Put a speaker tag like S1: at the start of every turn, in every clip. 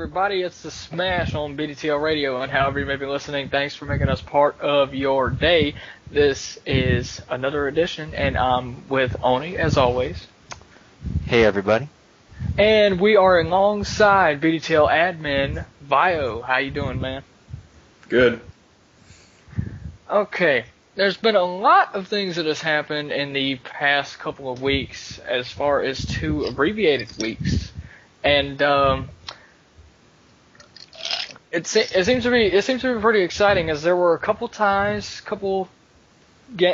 S1: everybody? It's the Smash on BDTL Radio, and however you may be listening, thanks for making us part of your day. This is another edition, and I'm with Oni, as always.
S2: Hey, everybody.
S1: And we are alongside BDTL admin, Vio. How you doing, man?
S3: Good.
S1: Okay. There's been a lot of things that has happened in the past couple of weeks, as far as 2 abbreviated weeks. And it seems to be pretty exciting, as there were a couple ties,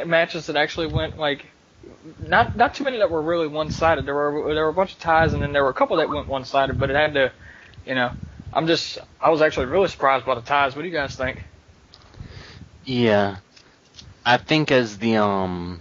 S1: matches that actually went not too many that were really one-sided. There were a bunch of ties, and then there were a couple that went one-sided. But it had to, I was actually really surprised by the ties. What do you guys think?
S2: Yeah, I think as the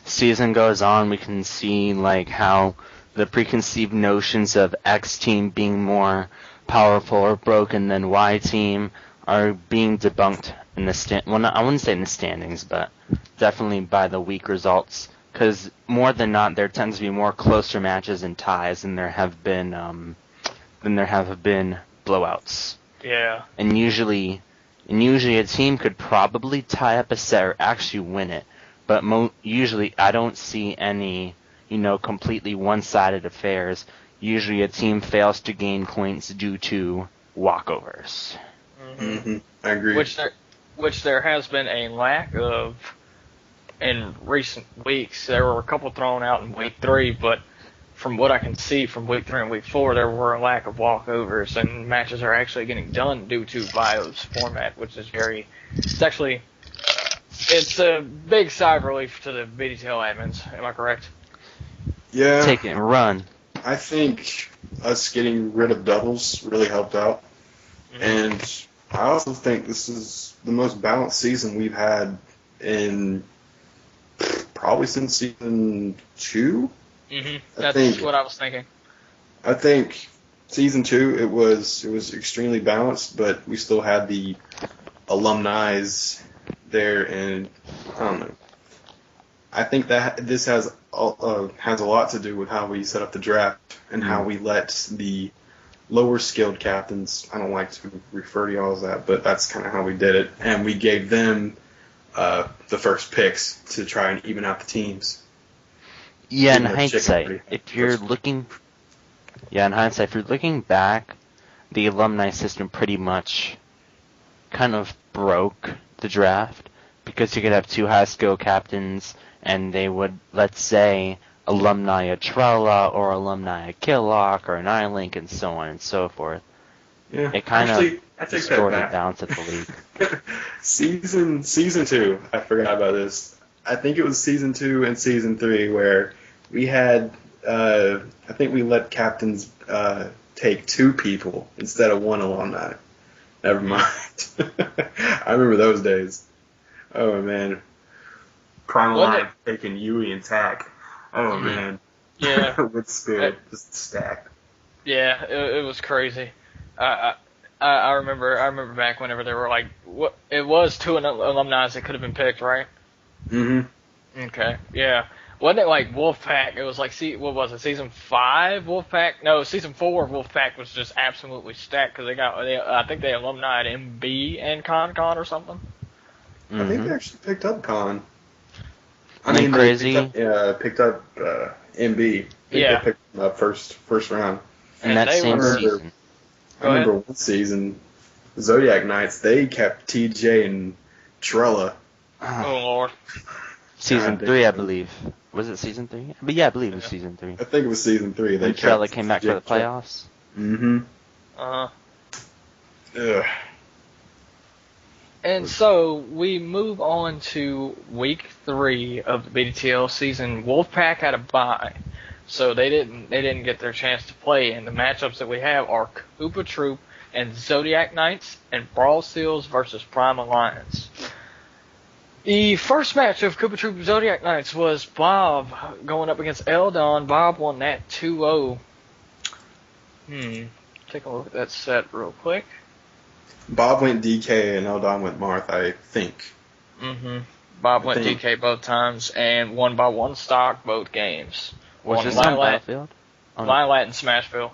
S2: season goes on, we can see how the preconceived notions of X team being more powerful or broken than Y team are being debunked in the I wouldn't say in the standings, but definitely by the weak results. Because more than not, there tends to be more closer matches and ties than there have been blowouts.
S1: Yeah.
S2: And usually a team could probably tie up a set or actually win it, but usually I don't see any, completely one-sided affairs. Usually a team fails to gain points due to walkovers.
S3: Mm-hmm. I agree.
S1: Which there has been a lack of in recent weeks. There were a couple thrown out in week 3, but from what I can see from week 3 and week 4, there were a lack of walkovers, and matches are actually getting done due to Vio's format, which is it's a big sigh of relief to the BDTL admins. Am I correct?
S3: Yeah.
S2: Take it and run.
S3: I think us getting rid of doubles really helped out. Mm-hmm. And I also think this is the most balanced season we've had in probably since season 2.
S1: Mm-hmm. That's what I was thinking.
S3: I think season 2 it was extremely balanced, but we still had the alumni there, and I don't know. I think that this has a lot to do with how we set up the draft and how we let the lower skilled captains. I don't like to refer to y'all as that, but that's kind of how we did it, and we gave them the first picks to try and even out the teams.
S2: Yeah, in hindsight, if you're looking back, the alumni system pretty much kind of broke the draft, because you could have 2 high skill captains and they would, let's say, alumni a Trella or alumni a Killock or an iLink and so on and so forth.
S3: Yeah,
S2: it kind of distorted the balance of the league.
S3: Season 2, I forgot about this. I think it was season 2 and season 3 where we had, I think we let captains take 2 people instead of 1 alumni. Never mind. I remember those days. Oh, man. Prime Line taking Yui and Tack. Oh, man.
S1: Yeah.
S3: With Spirit, just stacked.
S1: Yeah, it was crazy. I remember back whenever there were it was 2 alumni that could have been picked, right?
S3: Mm-hmm.
S1: Okay, yeah. Wasn't it like Wolfpack? It was what was it, season 5 Wolfpack? No, season 4 Wolfpack was just absolutely stacked because I think they alumni at MB and Con or something.
S3: Mm-hmm. I think they actually picked up Con.
S2: Crazy.
S3: They picked up MB.
S1: Yeah.
S3: They picked them up first round.
S2: And that same season.
S3: I remember one season, Zodiac Knights, they kept TJ and Trella.
S1: Oh, Lord.
S2: Season 3, I believe. Was it season 3? But yeah, I believe it was season 3.
S3: I think it was season 3.
S2: When Trella came back for the playoffs.
S3: Mm-hmm. Ugh.
S1: And so we move on to week 3 of the BDTL season. Wolfpack had a bye, so they didn't get their chance to play. And the matchups that we have are Koopa Troop and Zodiac Knights and Brawl Seals versus Prime Alliance. The first match of Koopa Troop Zodiac Knights was Bob going up against Eldon. Bob won that 2-0. Take a look at that set real quick.
S3: Bob went DK and Eldon went Marth, I think.
S1: Mm-hmm. Bob went DK both times and won by 1 stock both games.
S2: Was this on Battlefield?
S1: Lilac and Smashville.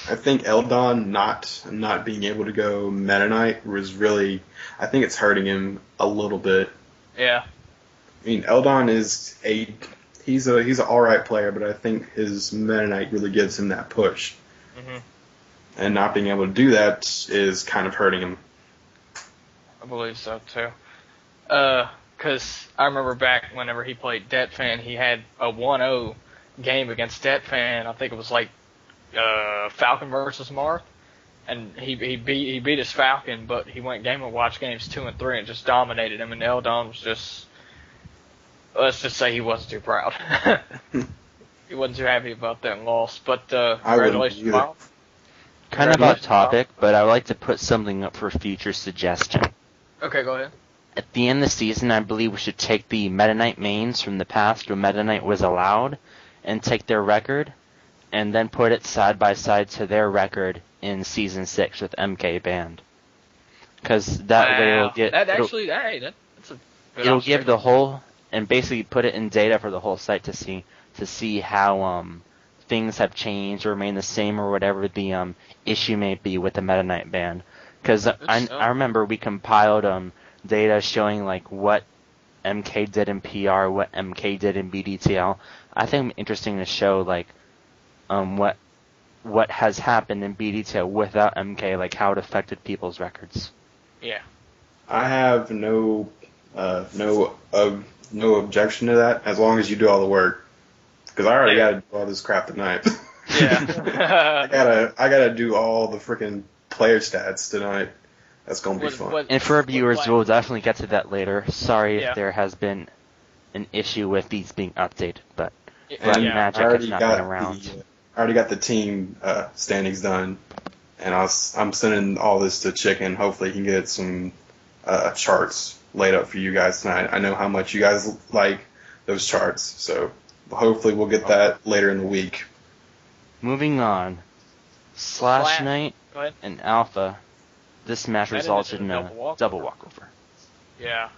S3: I think Eldon not being able to go Meta Knight was really, I think it's hurting him a little bit.
S1: Yeah.
S3: I mean, Eldon is he's an all right player, but I think his Meta Knight really gives him that push.
S1: Mm-hmm.
S3: And not being able to do that is kind of hurting him.
S1: I believe so too. Because I remember back whenever he played Detfan, he had a 1-0 game against Detfan. I think it was like Falcon versus Marth, and he beat his Falcon, but he went Game & Watch games 2 and 3 and just dominated him. And Eldon was just, let's just say he wasn't too proud. He wasn't too happy about that loss. But congratulations, Miles.
S2: Kind of off topic, but I would like to put something up for future suggestion.
S1: Okay, go ahead.
S2: At the end of the season, I believe we should take the Meta Knight mains from the past when Meta Knight was allowed, and take their record, and then put it side by side to their record in Season 6 with MK banned. Because that way it'll get... It'll give the whole... And basically put it in data for the whole site to see how things have changed or remain the same or whatever the issue may be with the Meta Knight ban. Because I remember we compiled data showing like what MK did in PR, what MK did in BDTL. I think it's interesting to show like what has happened in BDTL without MK, like how it affected people's records.
S1: Yeah.
S3: I have no objection to that as long as you do all the work. Because I already got to do all this crap tonight.
S1: Yeah.
S3: I gotta do all the freaking player stats tonight. That's gonna be fun.
S2: And for our viewers, we'll definitely get to that later. Sorry if there has been an issue with these being updated, but Magic has not been around.
S3: I already got the team standings done, and I'm sending all this to Chicken. Hopefully, he can get some charts laid up for you guys tonight. I know how much you guys like those charts, so hopefully we'll get that later in the week.
S2: Moving on, Slash Knight and Alpha. This match resulted in a double walkover.
S1: Yeah.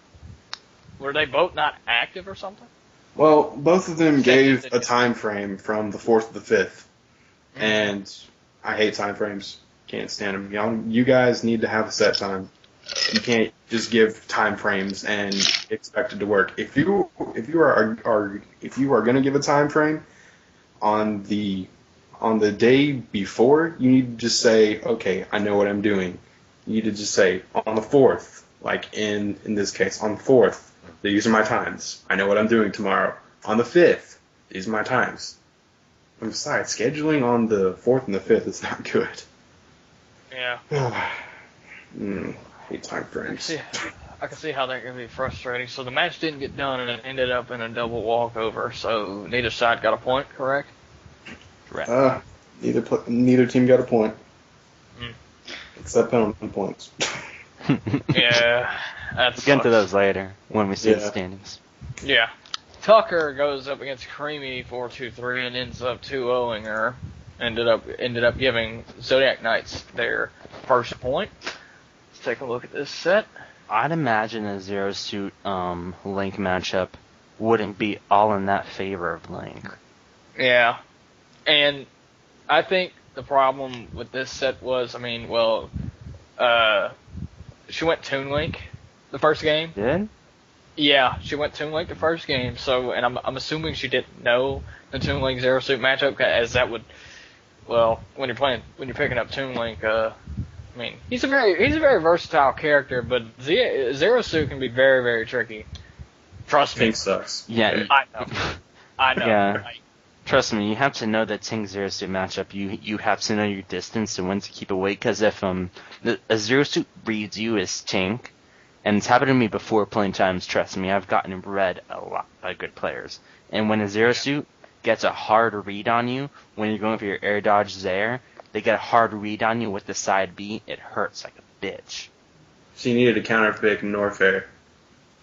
S1: Were they both not active or something?
S3: Well, both of them gave a time frame from the 4th to the 5th, and I hate time frames. Can't stand them. You guys need to have a set time. You can't just give time frames and expect it to work. If you are going to give a time frame on the day before, you need to just say, okay, I know what I'm doing. You need to just say on the 4th, like in this case, on the 4th, these are my times. I know what I'm doing tomorrow. On the 5th, these are my times. And besides, scheduling on the 4th and the 5th is not good.
S1: Yeah.
S3: I hate time frames.
S1: I can see how that can be frustrating. So the match didn't get done, and it ended up in a double walkover. So neither side got a point, correct?
S2: Correct.
S3: Neither team got a point. Except penalty points.
S1: Yeah.
S2: We'll get into those later when we see the standings.
S1: Yeah. Tucker goes up against Creamy 4-2-3 and ends up 2-0ing her. Ended up giving Zodiac Knights their first point. Let's take a look at this set.
S2: I'd imagine a Zero Suit Link matchup wouldn't be all in that favor of Link.
S1: Yeah. And I think the problem with this set was, she went Toon Link the first game.
S2: Did?
S1: Yeah, she went Toon Link the first game. So, and I'm assuming she didn't know the Toon Link Zero Suit matchup, as that would, when you're picking up Toon Link, he's a very versatile character, but Zero Suit can be very, very tricky. Trust me.
S3: Pink sucks.
S2: Yeah,
S1: I know.
S2: Yeah.
S1: Right?
S2: Trust me, you have to know that Ting Zero Suit matchup. You have to know your distance and when to keep away. Because if a Zero Suit reads you as Tink, and it's happened to me before playing times. Trust me, I've gotten read a lot by good players. And when a Zero Suit gets a hard read on you when you're going for your air dodge there, they get a hard read on you with the side B. It hurts like a bitch.
S3: She needed a counter pick Norfair.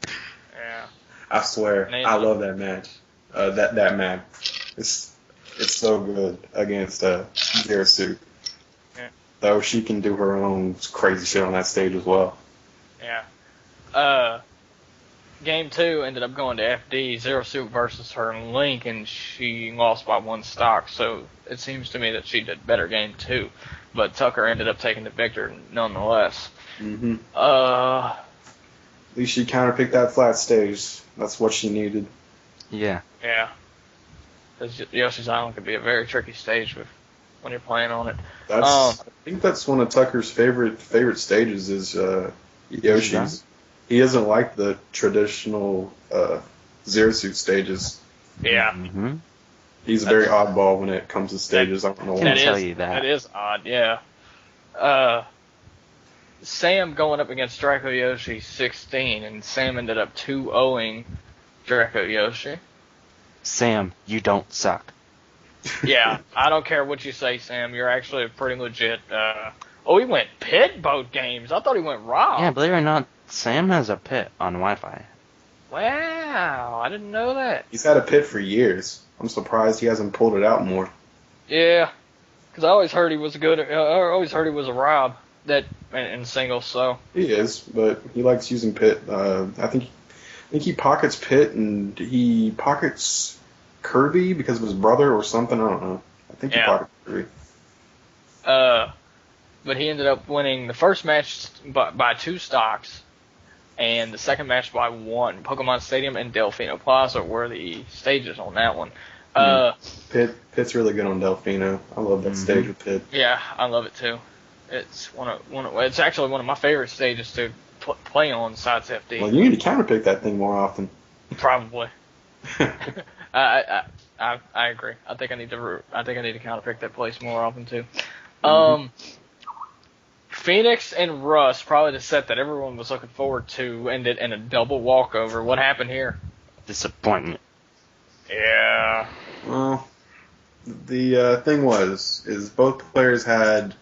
S1: Yeah.
S3: I swear, I love that match. That map. It's so good against Zero Suit.
S1: Yeah.
S3: Though she can do her own crazy shit on that stage as well.
S1: Yeah. Game 2 ended up going to FD, Zero Suit versus her Link, and she lost by 1 stock, so it seems to me that she did better Game 2. But Tucker ended up taking the victory nonetheless.
S3: Mm-hmm.
S1: Uh,
S3: At least she counterpicked that flat stage. That's what she needed.
S2: Yeah.
S1: yeah. Because Yoshi's Island could be a very tricky stage when you're playing on it.
S3: I think that's one of Tucker's favorite stages is Yoshi's. He doesn't like the traditional Zero Suit stages.
S1: Yeah.
S2: Mm-hmm.
S3: He's a very oddball when it comes to stages. I don't know
S2: Can I
S3: why.
S2: tell you that?
S1: That is odd, yeah. Sam going up against Draco Yoshi 16, and Sam ended up 2-0ing Draco Yoshi.
S2: Sam, you don't suck.
S1: Yeah, I don't care what you say, Sam. You're actually pretty legit. He went pit both games. I thought he went raw.
S2: Yeah, believe it or not, Sam has a pit on Wi-Fi.
S1: Wow, I didn't know that.
S3: He's had a pit for years. I'm surprised he hasn't pulled it out more.
S1: Yeah, because I always heard he was good. I always heard he was a Rob that in singles. So
S3: He is, but he likes using pit. I think he pockets pit and he pockets Kirby because of his brother or something. I don't know. I think he pockets Kirby.
S1: But he ended up winning the first match by 2 stocks, and the second match by 1. Pokemon Stadium and Delfino Plaza were the stages on that one.
S3: Pit's really good on Delfino. I love that stage with Pit.
S1: Yeah, I love it too. It's it's actually one of my favorite stages to play on besides FD.
S3: Well, you need to counterpick that thing more often.
S1: Probably. I agree. I think I need to counterpick that place more often too. Phoenix and Russ, probably the set that everyone was looking forward to, ended in a double walkover. What happened here?
S2: Disappointment.
S1: Yeah.
S3: Well, the thing is both players had.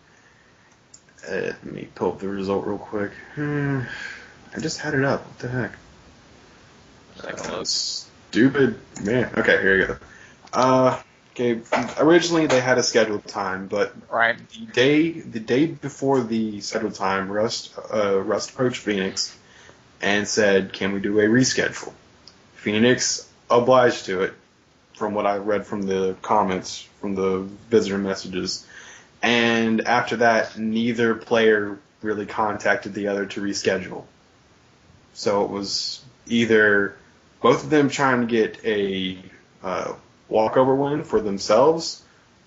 S3: Let me pull up the result real quick. I just had it up. What the heck? Stupid man. Okay, here you go. Okay, originally they had a scheduled time, but
S1: right.
S3: the day before the scheduled time, Rust approached Phoenix and said, "Can we do a reschedule?" Phoenix obliged to it, from what I read from the comments from the visitor messages. And after that, neither player really contacted the other to reschedule. So it was either both of them trying to get a walkover win for themselves,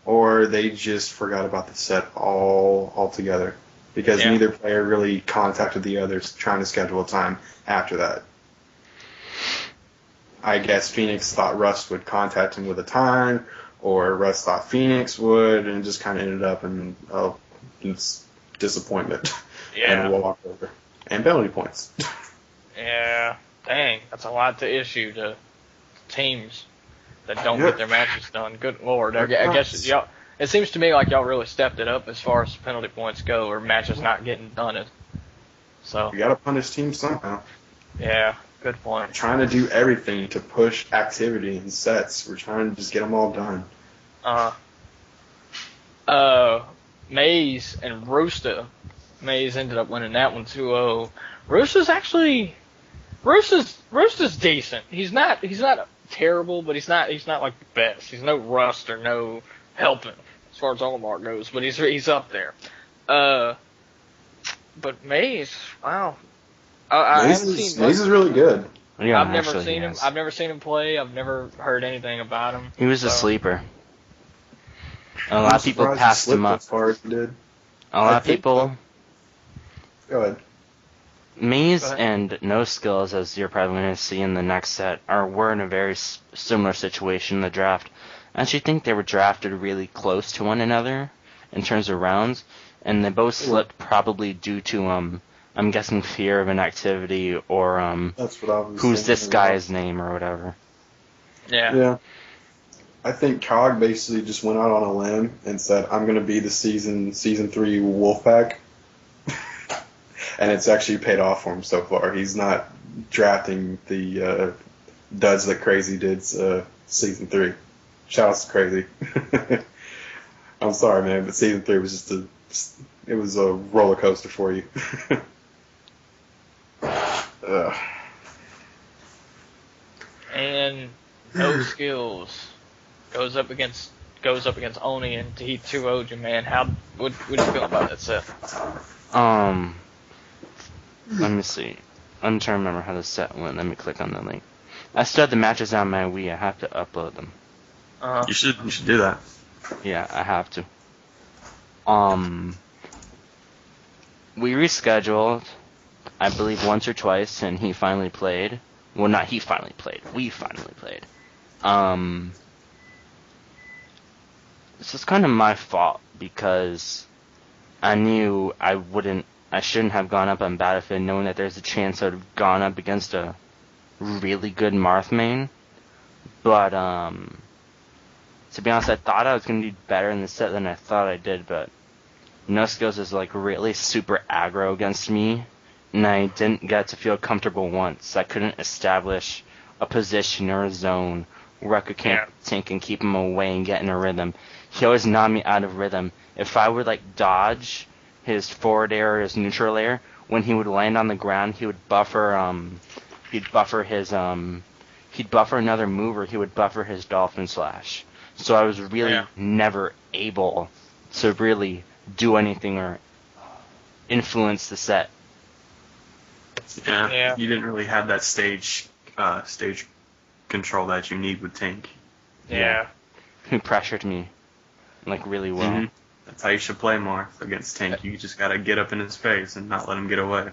S3: or they just forgot about the set altogether, because neither player really contacted the others trying to schedule a time after that. I guess Phoenix thought Rust would contact him with a time, or Rust thought Phoenix would, and it just kind of ended up in disappointment and a walkover and penalty points.
S1: Yeah, dang, that's a lot to issue to teams that don't get their matches done. Good lord, I guess y'all. It seems to me like y'all really stepped it up as far as penalty points go, or matches not getting done. So
S3: you got to punish teams somehow.
S1: Yeah, good point.
S3: We're trying to do everything to push activity and sets. We're trying to just get them all done.
S1: Maze and Rooster. Maze ended up winning that one 2-0. Rooster's decent. He's not terrible, but he's not like the best. He's no Rust or no helping as far as Olimar goes, but he's up there. But Maze, wow. I haven't seen
S3: Maze is really good.
S2: Yeah,
S1: I've never seen him. I've never seen him play. I've never heard anything about him.
S2: He was a sleeper. A lot of people passed him up.
S3: As far as he did.
S2: A lot of people.
S3: Go ahead.
S2: Maze and No Skills, as you're probably going to see in the next set, were in a very similar situation in the draft. I actually think they were drafted really close to one another in terms of rounds, and they both slipped probably due to I'm guessing fear of inactivity or
S3: That's what I was
S2: who's this
S3: thinking
S2: guy's name or whatever.
S1: Yeah.
S3: I think Cog basically just went out on a limb and said, "I'm going to be the season 3 Wolfpack," and it's actually paid off for him so far. He's not drafting the duds that Crazy did season 3. Shout out to Crazy. I'm sorry, man, but season 3 was just it was a roller coaster for you.
S1: then No Skills goes up against Oni, and he 2-0'd you, man. What do you feel about that set?
S2: Let me see. I'm trying to remember how the set went. Let me click on the link. I still have the matches on my Wii. I have to upload them.
S3: You should do that.
S2: Yeah, I have to. We rescheduled, I believe, once or twice, and he finally played. Well, not he finally played. We finally played. This is kind of my fault because I knew I shouldn't have gone up on Battlefield knowing that there's a chance I would have gone up against a really good Marth main. But, to be honest, I thought I was going to do better in the set than I thought I did, but No Skills is like really super aggro against me, and I didn't get to feel comfortable once. I couldn't establish a position or a zone where I could camp tank and keep him away and get in a rhythm. He always knocked me out of rhythm. If I would like dodge his forward air or his neutral air, when he would land on the ground, he would buffer he'd buffer another move, or he would buffer his Dolphin Slash. So I was really never able to really do anything or influence the set.
S3: Yeah. You didn't really have that stage control that you need with Tank.
S1: Yeah.
S2: He pressured me, like, really well.
S3: Mm-hmm. That's how you should play more against Tank. You just gotta get up in his face and not let him get away.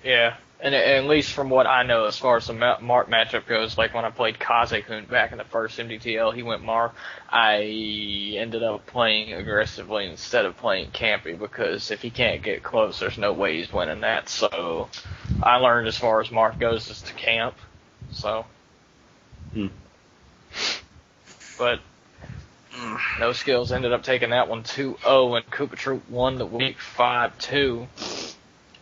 S1: Yeah, and at least from what I know, as far as the Marth matchup goes, like when I played Kazekun back in the first MDTL, he went Marth. I ended up playing aggressively instead of playing campy, because if he can't get close, there's no way he's winning that. So I learned as far as Marth goes is to camp. So, but No Skills ended up taking that one 2-0, and Koopa Troop won the week 5-2.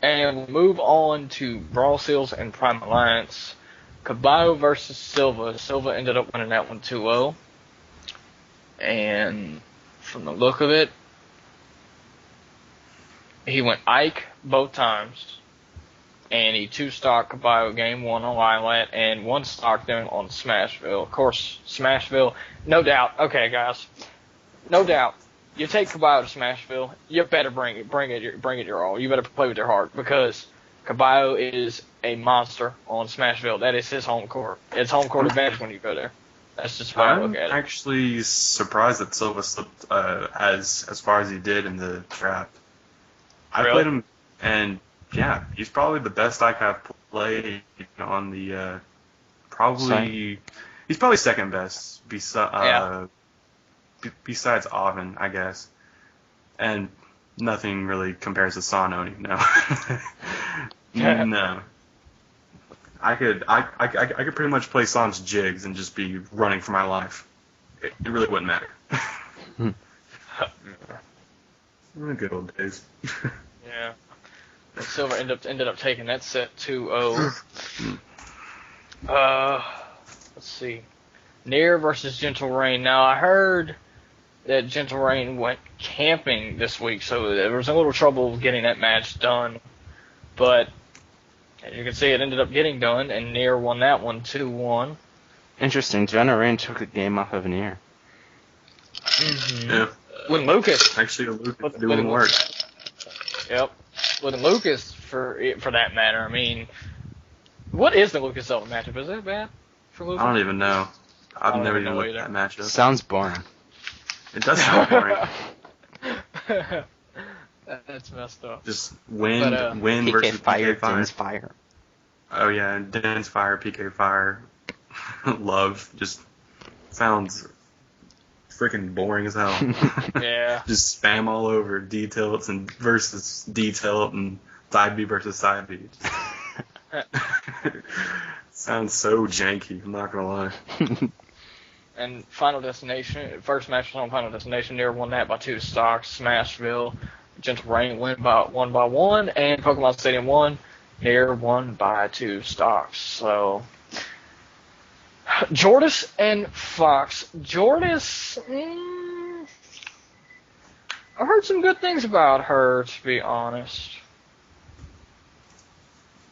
S1: And we'll move on to Brawl Seals and Prime Alliance. Caballo versus Silva. Silva ended up winning that one 2-0. And from the look of it, he went Ike both times. And he 2-stocked Caballo game 1 on Lilat and 1-stocked them on Smashville. Of course, Smashville, no doubt. Okay, guys, no doubt. You take Caballo to Smashville, you better bring it your all. You better play with your heart, because Caballo is a monster on Smashville. That is his home court. It's home court advantage when you go there. That's just why I look at it.
S3: I'm actually surprised that Silva slipped as far as he did in the draft. I played him, and yeah, he's probably the best I have played on the he's probably second best besides Oven, I guess. And nothing really compares to Sononi, no. No. I could pretty much play Son's jigs and just be running for my life. It really wouldn't matter. Good old days.
S1: Yeah. And Silver ended up taking that set 2-0. Let's see. Nair versus Gentle Rain. Now, I heard that Gentle Rain went camping this week, so there was a little trouble getting that match done. But as you can see, it ended up getting done, and Nair won that one 2-1.
S2: Interesting. Gentle Rain took a game off of Nair.
S1: Mm-hmm.
S3: Yeah.
S1: With Lucas.
S3: Actually, Lucas doing work.
S1: Yep. With Lucas, for that matter. I mean, what is the Lucas Zelda matchup? Is that bad for Lucas?
S3: I don't even know. I've never even looked at that matchup.
S2: Sounds boring.
S3: It does sound boring.
S1: That's messed up.
S3: Just win
S2: PK
S3: versus
S2: Fire,
S3: PK Fire.
S2: Den's Fire.
S3: Oh yeah, Den's Fire, PK Fire, Love. Just sounds freaking boring as hell.
S1: Yeah.
S3: Just spam all over D-Tilt and versus D-Tilt and side B versus side B. Sounds so janky, I'm not gonna lie.
S1: And Final Destination, first match was on Final Destination. Nair won that by 2 stocks. Smashville, Gentle Rain won by 1, and Pokemon Stadium won. Nair won by 2 stocks. So, Jordis and Fox. Jordis, I heard some good things about her, to be honest.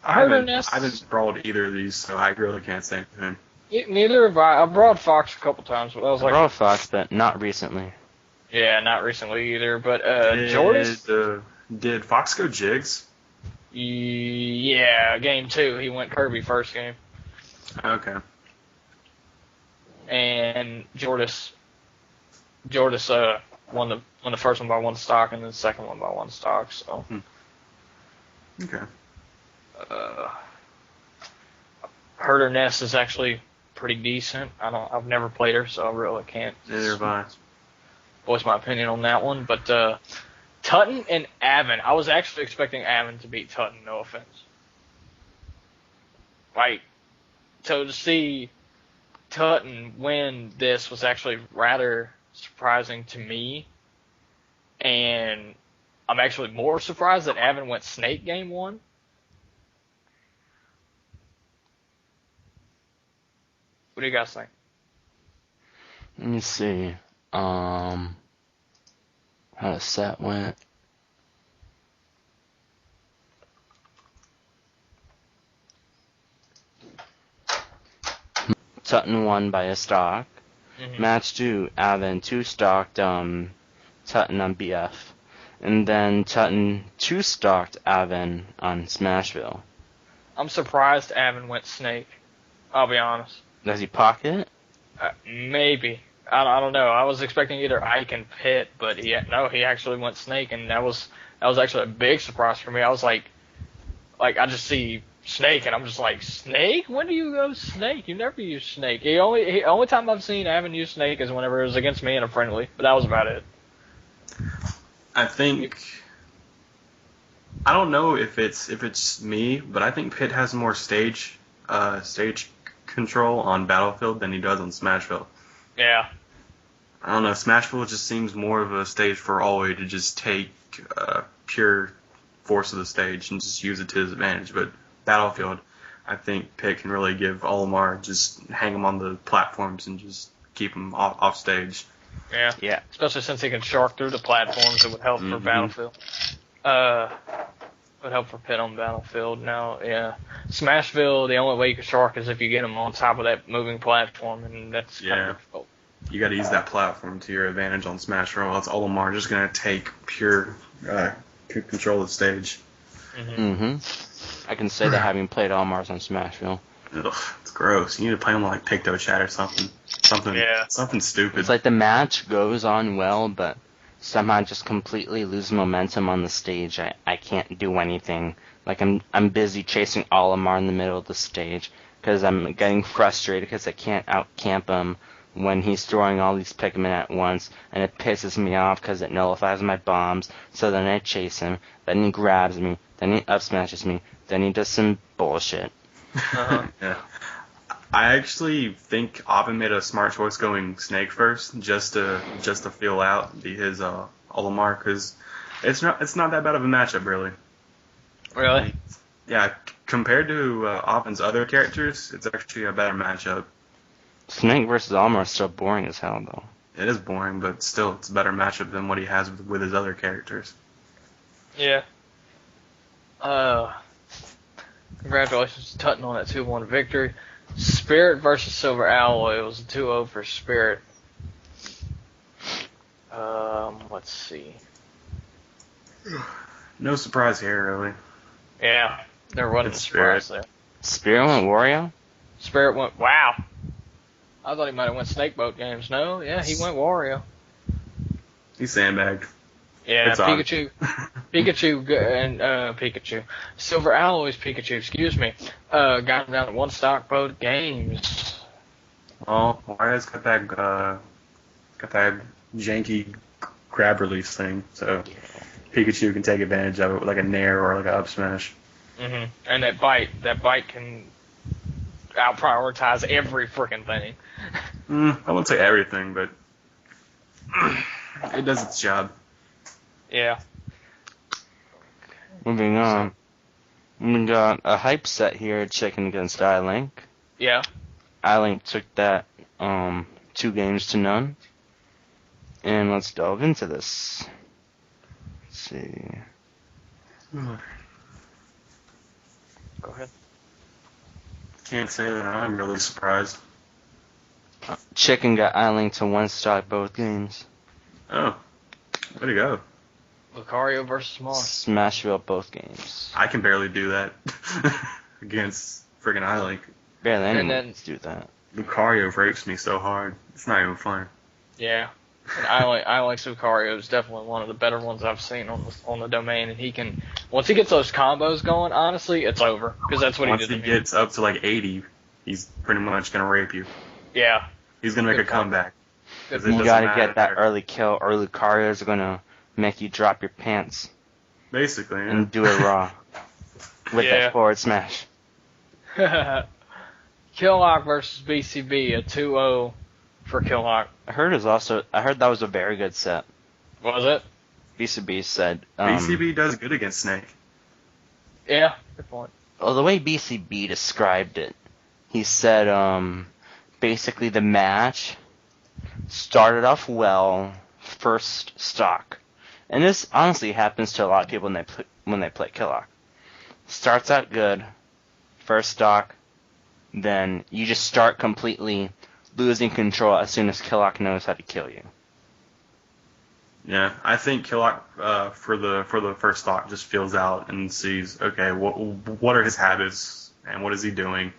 S1: I
S3: haven't brawled either of these, so I really can't say anything.
S1: Neither have I. I brought Fox a couple times, but I was
S2: I
S1: like,
S2: brought Fox, but not recently.
S1: yeah, not recently either. But Jordan,
S3: Did Fox go jigs?
S1: yeah, game 2, he went Kirby first game,
S3: Okay.
S1: and Jordis won the first one by 1 stock, and then the second one by 1 stock. So,
S3: Okay.
S1: Herder Ness is actually pretty decent. I've never played her, so I really can't
S3: Neither have I.
S1: voice my opinion on that one. But Tutton and Avon, I was actually expecting Avon to beat Tutton. No offense. Like, so to see Tutton win this was actually rather surprising to me, and I'm actually more surprised that Avon went Snake game 1. What do you guys think?
S2: Let me see. How the set went. Tutton won by a stock.
S1: Mm-hmm.
S2: Match 2, Avon 2-stocked Tutton on BF. And then Tutton 2-stocked Avon on Smashville.
S1: I'm surprised Avon went Snake. I'll be honest.
S2: Does he pocket?
S1: Maybe. I don't know. I was expecting either Ike and Pitt, but he actually went Snake, and that was actually a big surprise for me. I was like I just see Snake, and I'm just like, Snake? When do you go Snake? You never use Snake. Only time I've seen Avon use Snake is whenever it was against me in a friendly, but that was about it.
S3: I think I don't know if it's me, but I think Pitt has more stage control on Battlefield than he does on Smashville.
S1: Yeah.
S3: I don't know. Smashville just seems more of a stage for Alway to just take pure force of the stage and just use it to his advantage. But Battlefield, I think Pitt can really give Olimar, just hang him on the platforms and just keep him off stage.
S1: Yeah.
S2: Yeah.
S1: Especially since he can shark through the platforms, it would help for Battlefield. Would help for Pitt on Battlefield. Now, yeah, Smashville, the only way you can shark is if you get him on top of that moving platform, and that's kind of difficult.
S3: You got to use that platform to your advantage on Smashville, else Olimar just going to take pure control of the stage.
S2: I can say that having played all Mars on Smashville.
S3: Ugh, it's gross. You need to play him like Picto Chat or something. Something stupid.
S2: It's like the match goes on well, but somehow I just completely lose momentum on the stage. I can't do anything. Like I'm busy chasing Olimar in the middle of the stage because I'm getting frustrated because I can't out-camp him when he's throwing all these Pikmin at once, and it pisses me off because it nullifies my bombs. So then I chase him, then he grabs me, then he up smashes me, then he does some bullshit.
S3: Yeah. I actually think Avon made a smart choice going Snake first, just to feel out his Olimar, because it's not that bad of a matchup really.
S1: Really?
S3: Yeah, compared to Avon's other characters, it's actually a better matchup.
S2: Snake versus Olimar is still boring as hell, though.
S3: It is boring, but still, it's a better matchup than what he has with his other characters.
S1: Yeah. Congratulations to Tutton on that 2-1 victory. Spirit versus Silver Alloy. It was a 2-0 for Spirit. Let's see.
S3: No surprise here, really.
S1: Yeah, there wasn't a surprise there.
S2: Spirit went Wario?
S1: Spirit went, wow. I thought he might have went Snakeboat games. No, yeah, he went Wario.
S3: He's sandbagged.
S1: Yeah,
S3: It's
S1: Pikachu. Pikachu. Silver Alloy's Pikachu, excuse me. Got him down to 1 stock boat games.
S3: Well, Wario's got that janky grab release thing, so Pikachu can take advantage of it with like a nair or like an up smash.
S1: Mm-hmm. And that bite can out prioritize every freaking thing.
S3: I wouldn't say everything, but it does its job.
S1: Yeah.
S2: Moving on. We got a hype set here, Chicken against iLink.
S1: Yeah.
S2: iLink took that 2-0. And let's delve into this. Let's see.
S1: Go ahead.
S3: Can't say that I'm really surprised.
S2: Chicken got I-Link to 1 stock both games.
S3: Oh, way to go.
S1: Lucario versus Mars.
S2: Smashville both games.
S3: I can barely do that against friggin' iLink.
S2: Barely anyone
S1: then-
S2: can do that.
S3: Lucario rapes me so hard. It's not even fun.
S1: Yeah. And I like Lucario is definitely one of the better ones I've seen on the domain, and he can once he gets those combos going. Honestly, it's over because that's what
S3: Once
S1: he did.
S3: he
S1: to me.
S3: gets up to like 80, he's pretty much gonna rape you.
S1: Yeah.
S3: He's gonna make
S1: Good
S3: a
S1: point.
S3: comeback.
S1: Good
S3: 'Cause it
S2: You
S3: doesn't
S2: gotta
S3: matter.
S2: get that early kill, or Lucario's gonna make you drop your pants
S3: Basically, yeah.
S2: and do it raw. With
S1: Yeah.
S2: that forward smash.
S1: Killock versus BCB, a 2-0 for Killock.
S2: I heard that was a very good set.
S1: Was it?
S2: BCB said.
S3: BCB does good against Snake.
S1: Yeah. Good point.
S2: Well, the way BCB described it, he said, basically the match started off well, first stock, and this honestly happens to a lot of people when they play Killock. Starts out good, first stock, then you just start completely losing control as soon as Killock knows how to kill you.
S3: Yeah, I think Killock for the first stock just feels out and sees, okay, what are his habits and what is he doing?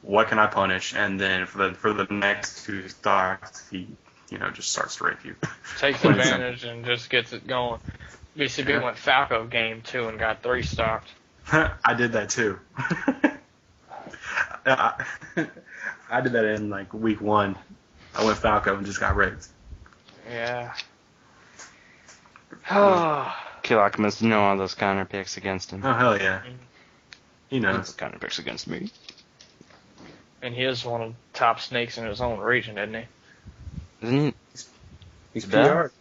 S3: What can I punish? And then for the next 2 stocks, he just starts to rape you.
S1: Takes advantage and just gets it going. BCB went Falco game 2 and got 3 stocked.
S3: I did that too. I did that in like week 1. I went Falco and just got raped.
S1: Yeah.
S2: Killock must know all those counter picks against him.
S3: Oh hell yeah, he
S2: Those
S3: knows.
S2: counter picks against me.
S1: And he is one of the top snakes in his own region, isn't he?
S2: Isn't he?
S3: He's
S2: Yeah.
S3: PR.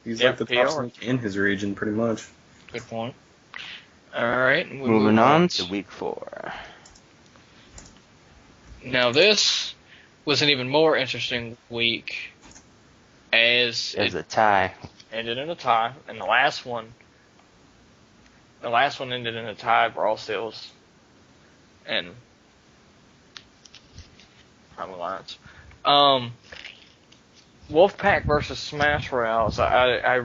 S3: He's
S1: Yeah,
S3: like the top
S1: PR.
S3: snake in his region, pretty much.
S1: Good point. All right. We
S2: Moving
S1: move
S2: on to week 4.
S1: Now this was an even more interesting week as
S2: There's
S1: it
S2: a tie.
S1: ended in a tie, and the last one ended in a tie for all sales and Prime Alliance. Wolfpack versus Smash Royals. I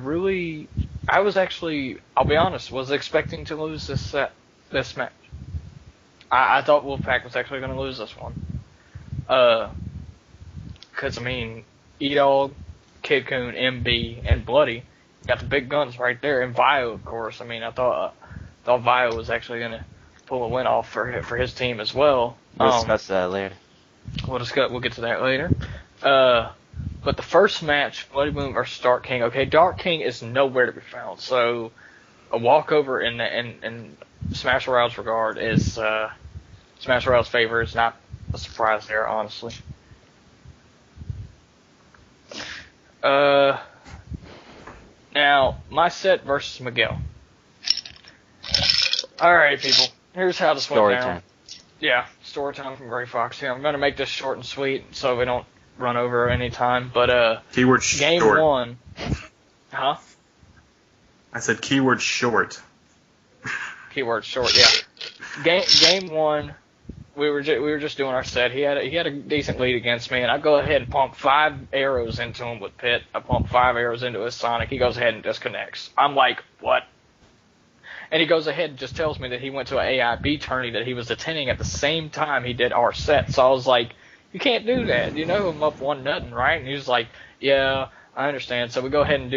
S1: was actually, I'll be honest, was expecting to lose this match. I thought Wolfpack was actually going to lose this one. Because, I mean, E-Dog, Kid Coon, MB, and Bloody got the big guns right there. And Vio, of course. I mean, I thought Vio was actually going to pull a win off for his team as well.
S2: We'll discuss that later.
S1: We'll get to that later. But the first match, Bloody Moon versus Dark King. Okay, Dark King is nowhere to be found. So a walkover in Smash Royale's regard is Smash Royale's favor is not a surprise there, honestly. Now my set versus Miguel. All right, people. Here's how this went
S2: Story
S1: down.
S2: time.
S1: Yeah, story time from Gray Fox here. I'm gonna make this short and sweet so we don't run over any time. But
S3: Keyword
S1: game
S3: short.
S1: 1, huh?
S3: I said keyword short.
S1: Keyword short, yeah. Game 1, we were just doing our set. He had a decent lead against me, and I go ahead and pump 5 arrows into him with Pit. I pump 5 arrows into his Sonic. He goes ahead and disconnects. I'm like, what? And he goes ahead and just tells me that he went to an AIB tourney that he was attending at the same time he did our set. So I was like, you can't do that. You know I'm up 1-0, right? And he was like, yeah, I understand. So we go ahead and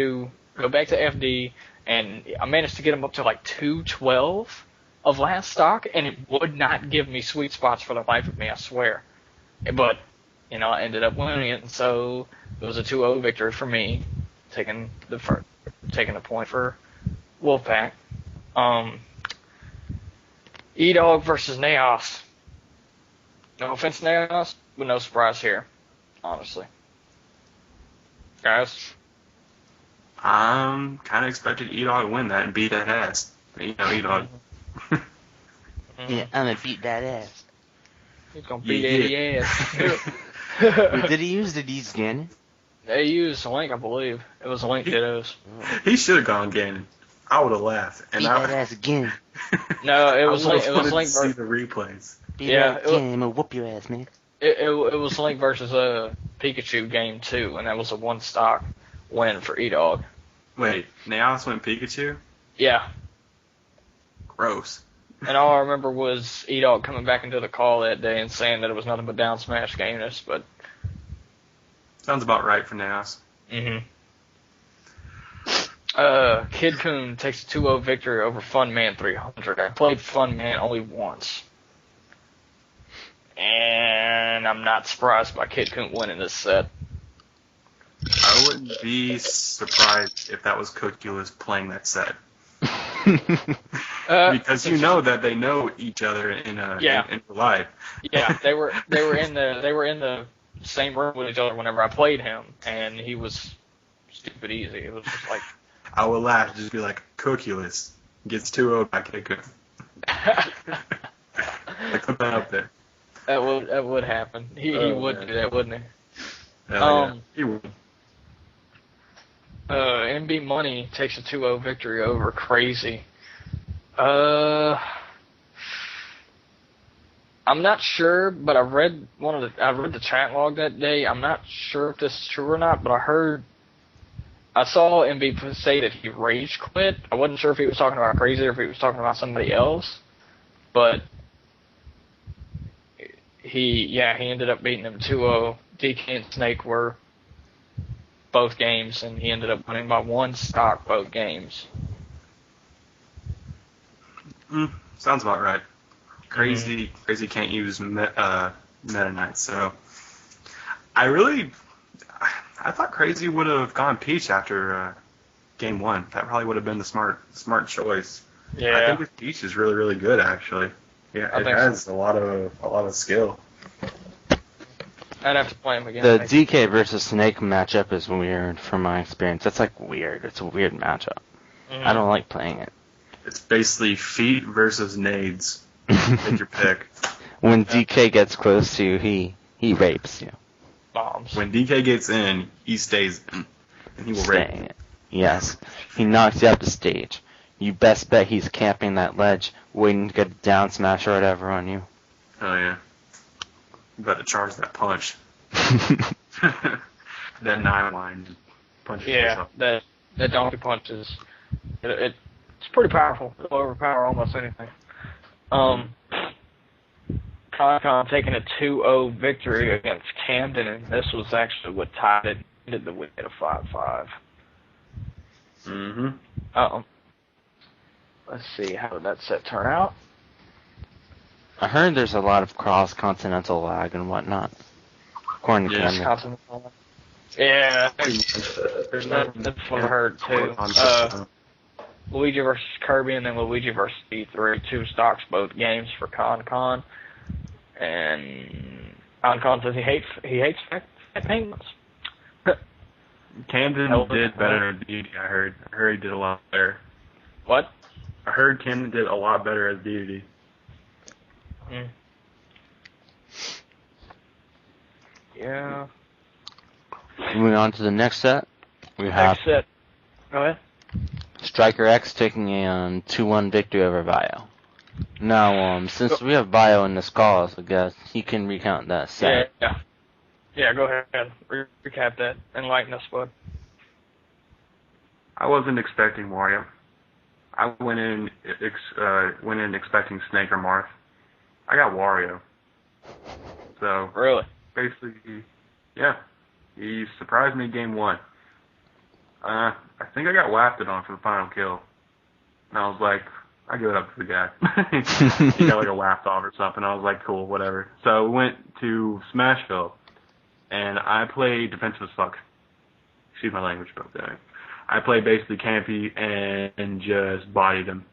S1: go back to FD, and I managed to get him up to like 212 of last stock, and it would not give me sweet spots for the life of me, I swear. But, I ended up winning it, and so it was a 2-0 victory for me, taking the point for Wolfpack. E-Dog versus Naos. No offense, Naos, but no surprise here, honestly. Guys?
S3: I'm kind of expected E-Dog to win that and beat that ass. E-Dog.
S2: Yeah, I'm gonna beat that ass.
S1: He's gonna beat
S3: Yeah.
S1: Eddie ass.
S2: Wait, did he use the D scanner?
S1: They used Link, I believe. It was Link Dittos.
S3: He should have gone Ganon. I would have laughed. And
S2: Beat that ass again.
S1: No, it was
S3: I
S1: Link. It was
S3: wanted
S1: Link.
S3: to see the replays.
S2: Beat
S1: Yeah,
S2: that again. I'm gonna whoop your ass, man.
S1: It was Link versus Pikachu game 2, and that was a 1-stock win for E-Dog.
S3: Wait, Naos went Pikachu?
S1: Yeah.
S3: Gross.
S1: And all I remember was E-Dog coming back into the call that day and saying that it was nothing but down smash gameness, but...
S3: Sounds about right for Naos.
S1: Mm-hmm. Kid Coon takes a 2-0 victory over Fun Man 300. I played Fun Man only once. And I'm not surprised by Kid Coon winning this set.
S3: I wouldn't be surprised if that was Cookulus playing that set. Because you know that they know each other in real life.
S1: Yeah, they were in the same room with each other whenever I played him, and he was stupid easy. It was just like
S3: I would laugh, just be like, Cookulus gets 2-0 by Kid Coon. Like, put that up there.
S1: That would happen. He would do that, wouldn't he?
S3: Yeah, he would.
S1: MB Money takes a 2-0 victory over Crazy. I'm not sure, but I read the chat log that day. I'm not sure if this is true or not, but I saw MB say that he rage quit. I wasn't sure if he was talking about Crazy or if he was talking about somebody else, but he ended up beating him 2-0. DK and Snake were both games, and he ended up winning by 1 stock both games.
S3: Sounds about right. Crazy can't use Meta Knight, so I thought Crazy would have gone Peach after game 1. That probably would have been the smart choice.
S1: Yeah,
S3: I think his Peach is really, really good, actually. Yeah, it has a lot of skill.
S1: I'd have to play him again.
S2: The DK versus Snake matchup is weird from my experience. That's like weird. It's a weird matchup.
S1: Mm-hmm.
S2: I don't like playing it.
S3: It's basically feet versus nades. Take your pick.
S2: When DK gets close to you, he rapes you.
S1: Bombs.
S3: When DK gets in, he stays in. And he will rape you.
S2: Yes. He knocks you off the stage. You best bet he's camping that ledge, waiting to get a down smash or whatever on you.
S3: Oh, yeah. You better charge that punch. That 9-line punch.
S1: Yeah, that donkey punch is it's pretty powerful. It'll overpower almost anything. Con taking a 2-0 victory against Camden, and this was actually what tied it. Ended the week at a 5-5.
S3: Mm-hmm.
S1: Let's see, how did that set turn out?
S2: I heard there's a lot of cross-continental lag and whatnot. According to Camden.
S1: Yeah, that's what I heard too. Luigi versus Kirby, and then Luigi versus D3, 2 stocks both games for Con. And Con says he hates fat penguins.
S3: Camden did better at BDT, I heard. I heard he did a lot better.
S1: What?
S3: I heard Camden did a lot better at BDT.
S1: Yeah.
S2: Moving on to the next set, we have
S1: Next set. Go ahead.
S2: Striker X taking a 2-1 victory over Vio. Now, since we have Vio in this call, I guess he can recount that set.
S1: Yeah, go ahead. Recap that. Enlighten us, bud.
S3: I wasn't expecting Wario. I went in expecting Snake or Marth. I got Wario. So
S1: Really?
S3: basically, yeah, he surprised me game 1. I think I got wafted on for the final kill, and I was like, I give it up to the guy. He got like a waft off or something. I was like, cool, whatever. So we went to Smashville, and I played defensive as fuck. Excuse my language, but I played basically campy and just bodied him.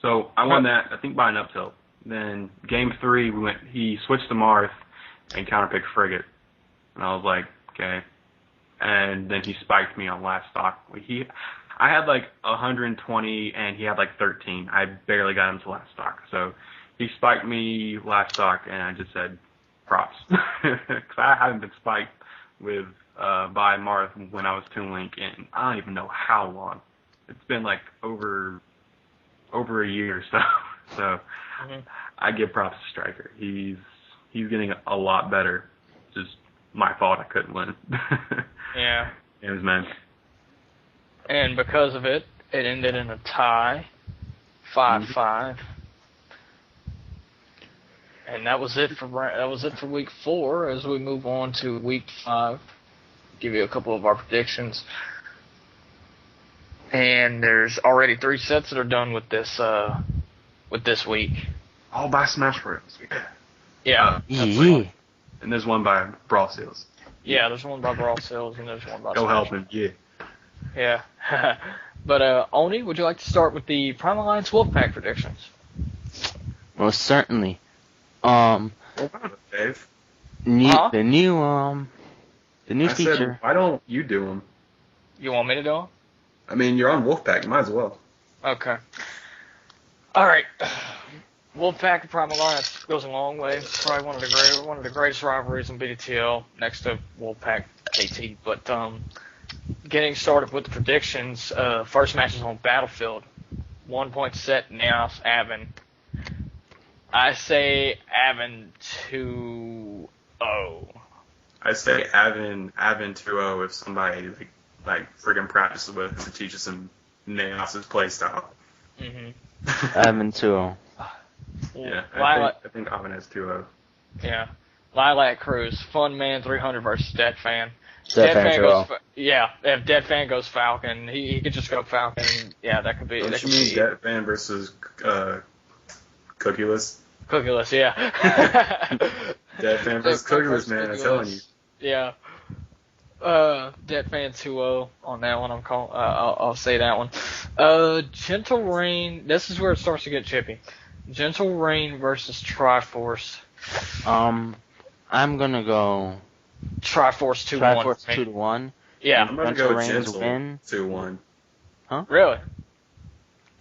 S3: So I won that, I think, by an up tilt. Then game 3, he switched to Marth and counterpicked Frigate. And I was like, okay. And then he spiked me on last stock. I had like 120 and he had like 13. I barely got him to last stock. So he spiked me last stock and I just said props. Because I haven't been spiked by Marth when I was Toon Link in I don't even know how long. It's been like over a year or so. So I give props to Striker. He's getting a lot better. Just my fault I couldn't win.
S1: Yeah.
S3: It was mine.
S1: And because of it, it ended in a tie, 5-5. And that was it for week 4. As we move on to week 5, give you a couple of our predictions. And there's already 3 sets that are done with this week.
S3: All by Smash Bros.
S1: Yeah.
S2: Yeah.
S3: And there's one by Brawl Seals.
S1: Yeah, there's one by Brawl Sales and there's one by
S3: Go
S1: Smash.
S3: help him, yeah.
S1: Yeah. But Oni, would you like to start with the Prime Alliance Wolfpack predictions?
S2: Most certainly.
S3: What about it, Dave?
S2: The new
S3: I
S2: feature.
S3: said, why don't you do them?
S1: You want me to do them?
S3: I mean, you're on Wolfpack. You might as well.
S1: Okay. All right. Wolfpack and Prime Alliance goes a long way. Probably one of the greatest rivalries in BDTL, next to Wolfpack KT. But getting started with the predictions, first match is on Battlefield. 1 point set, Naos, Avon. I say Avon 2-0.
S3: I say Avon 2-0 if somebody like freaking practices with him and teaches him Naos's play style.
S1: Mm-hmm.
S2: Avon 2-0.
S3: Yeah,
S1: I
S3: think Avon has 2-0.
S1: Yeah. Lilac Cruz, Fun Man 300 versus Dead Fan.
S2: Dead Fan
S1: goes, yeah, if Dead Fan goes Falcon, he could just go Falcon. Yeah, that could be.
S3: Don't
S1: that
S3: you
S1: could
S3: mean
S1: be
S3: Dead Fan versus Cookieless?
S1: Cookieless, yeah.
S3: Dead Fan versus Cookieless, man, I'm telling you.
S1: Yeah. Dead Fan 2-0 on that one. I'll say that one. Gentle Rain. This is where it starts to get chippy. Gentle Rain versus Triforce.
S2: I'm gonna go
S1: Triforce 2-1.
S2: Triforce 2-1.
S1: Yeah.
S3: I'm gonna
S2: Gentle
S3: go
S2: Rain's
S3: Gentle
S2: win.
S3: 2-1.
S1: Really?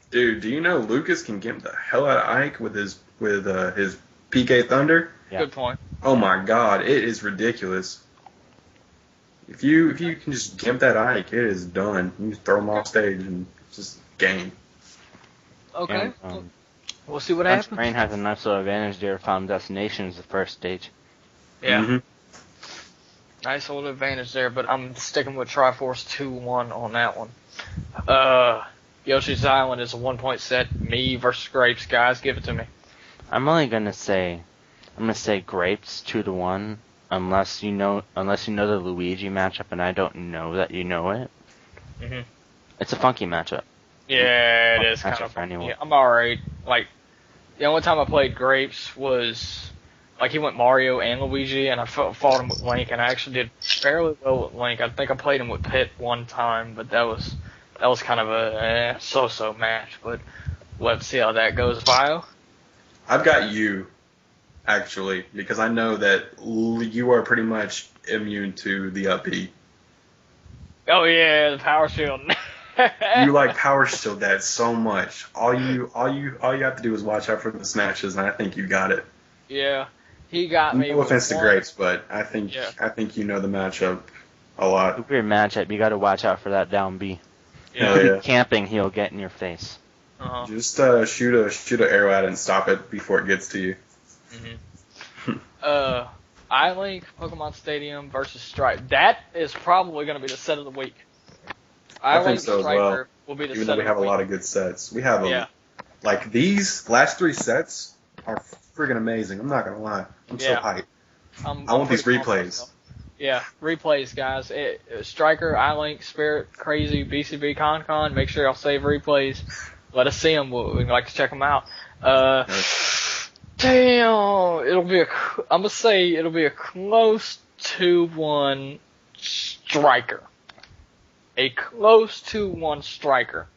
S3: Dude, do you know Lucas can get the hell out of Ike with his PK Thunder?
S2: Yeah.
S1: Good point.
S3: Oh my God, it is ridiculous. If you can just gimp that Ike, it is done. You just throw him off stage and just game.
S1: Okay.
S2: And,
S1: We'll see what
S2: Gentle
S1: happens.
S2: Rain has a nice little advantage there. Final Destination is the first stage.
S1: Yeah.
S3: Mm-hmm.
S1: Nice little advantage there, but I'm sticking with Triforce 2-1 on that one. Yoshi's Island is a 1 point set. Me versus Grapes, guys, give it to me.
S2: I'm gonna say Grapes 2-1, unless you know the Luigi matchup, and I don't know that you know it.
S1: Mm-hmm.
S2: It's a funky matchup.
S1: Yeah, it is kind
S2: Matchup
S1: of
S2: for anyone.
S1: Yeah, I'm alright. Like, the only time I played Grapes was, like, he went Mario and Luigi, and I fought him with Link, and I actually did fairly well with Link. I think I played him with Pit one time, but that was kind of a so-so match. But let's see how that goes. Vio?
S3: I've got you, actually, because I know that you are pretty much immune to the up B.
S1: Oh yeah, the Power Shield.
S3: You like Power Shield that so much. All you have to do is watch out for the snatches, and I think you got it.
S1: Yeah, he got me.
S3: No offense to
S1: one.
S3: Grapes, but I think you know the matchup a lot.
S2: It's a weird matchup. You got to watch out for that down B.
S3: Hell yeah.
S2: Camping, he'll get in your face.
S1: Uh-huh.
S3: Just shoot an arrow at it and stop it before it gets to you.
S1: Mm-hmm. iLink Pokemon Stadium versus Strike. That is probably going to be the set of the week.
S3: I think
S1: iLink
S3: so as
S1: Striker
S3: well.
S1: will be the
S3: Even
S1: set
S3: though we
S1: of
S3: have
S1: the
S3: a
S1: week.
S3: lot of good sets, we have like these last 3 sets are friggin' amazing. I'm not gonna lie. I'm so hyped. I want these replays.
S1: Yeah, replays, guys. Striker, iLink, Spirit, Crazy, BCB, Con. Make sure y'all save replays. Let us see them. We'd like to check them out. Damn, I'm gonna say it'll be a close 2-1 Striker. A close 2-1 Striker.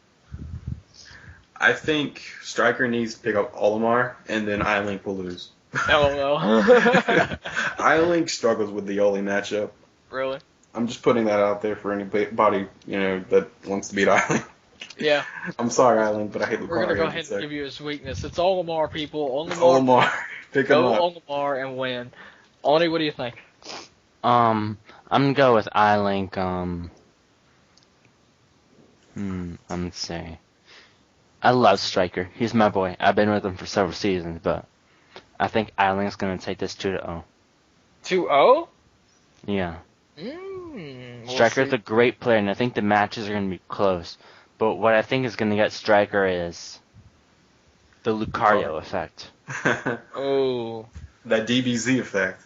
S3: I think Striker needs to pick up Olimar, and then iLink will lose.
S1: LOL.
S3: iLink struggles with the Oli matchup.
S1: Really?
S3: I'm just putting that out there for anybody, that wants to beat iLink.
S1: Yeah.
S3: I'm sorry, iLink, but I hate the
S1: We're gonna go ahead and give you his weakness. It's Olimar, people.
S3: Olimar. Pick him up.
S1: Go Olimar and win. Oni, what do you think?
S2: I'm gonna go with iLink. I'm gonna say, I love Striker. He's my boy. I've been with him for several seasons, but I think iLink's gonna take this 2-0.
S1: 2-0?
S2: Yeah.
S1: We'll
S2: Striker's
S1: see.
S2: a great player, and I think the matches are going to be close. But what I think is going to get Striker is the Lucario effect.
S1: Oh.
S3: That DBZ effect.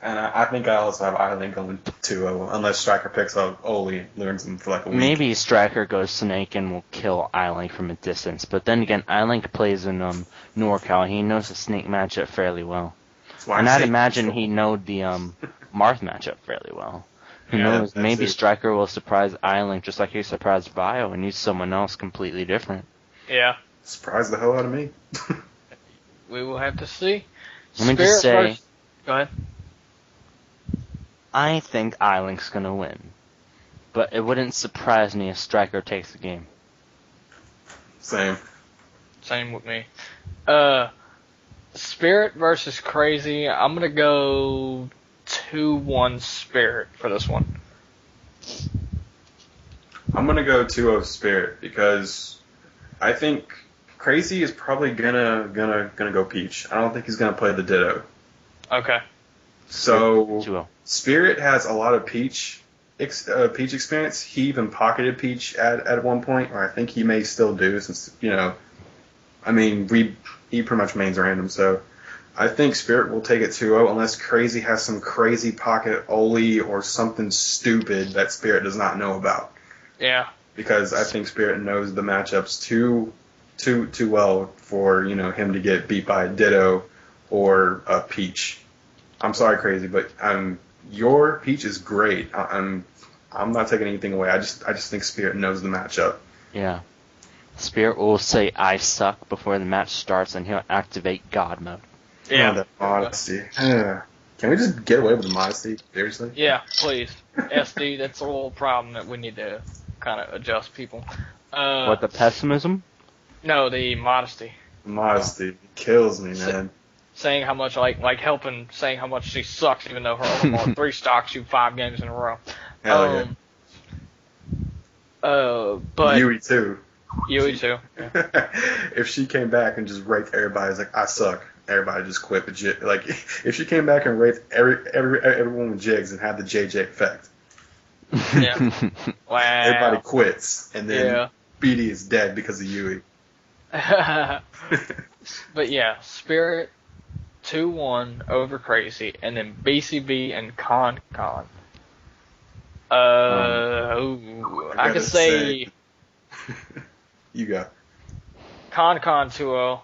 S3: And I think I also have Eileen going 2-0, unless Striker picks up Oli and learns him for like a week.
S2: Maybe Striker goes Snake and will kill iLink from a distance. But then again, iLink plays in NorCal. He knows the Snake matchup fairly well.
S3: That's why
S2: And
S3: I
S2: I'd
S3: say
S2: imagine
S3: neutral.
S2: he knowed the Marth matchup fairly well. Who
S1: Yeah,
S2: knows?
S3: that's
S2: Maybe
S3: it.
S2: Striker will surprise iLink just like he surprised Vio and use someone else completely different.
S1: Yeah.
S3: Surprised the hell out of me.
S1: We will have to see.
S2: Let me just say,
S1: versus... Go ahead.
S2: I think iLink's gonna win. But it wouldn't surprise me if Striker takes the game.
S3: Same.
S1: Same with me. Spirit versus Crazy. I'm gonna go 2-1 Spirit for this one.
S3: I'm gonna go 2-0 Spirit because I think Crazy is probably gonna go Peach. I don't think he's gonna play the Ditto.
S1: Okay.
S3: So
S2: 2-0.
S3: Spirit has a lot of Peach experience. He even pocketed Peach at one point, or I think he may still do, since he pretty much mains random. So I think Spirit will take it 2-0 unless Crazy has some crazy pocket Oli or something stupid that Spirit does not know about.
S1: Yeah.
S3: Because I think Spirit knows the matchups too well for him to get beat by a Ditto or a Peach. I'm sorry, Crazy, but your Peach is great. I'm not taking anything away. I just think Spirit knows the matchup.
S2: Yeah. Spirit will say I suck before the match starts and he'll activate God mode.
S1: Yeah.
S3: Oh, that modesty. Can we just get away with the modesty? Seriously?
S1: Yeah, please. SD, that's a little problem that we need to kind of adjust people.
S2: What, the pessimism?
S1: No, the modesty.
S3: Modesty kills me, man.
S1: Saying how much, like helping, saying how much she sucks, even though her overall 3 stocks you 5 games in a row.
S3: Hell
S1: But
S3: Yui too.
S1: Yui too. Yeah.
S3: If she came back and just raped everybody, it's like I suck. Everybody just quit. But like, if she came back and raped everyone with jigs and had the JJ effect,
S1: Yeah. Wow.
S3: everybody quits, and then
S1: Yeah.
S3: BD is dead because of Yui.
S1: But yeah, Spirit 2-1 over Crazy, and then BCB and Con. I could say
S3: You go.
S1: Con 2-0.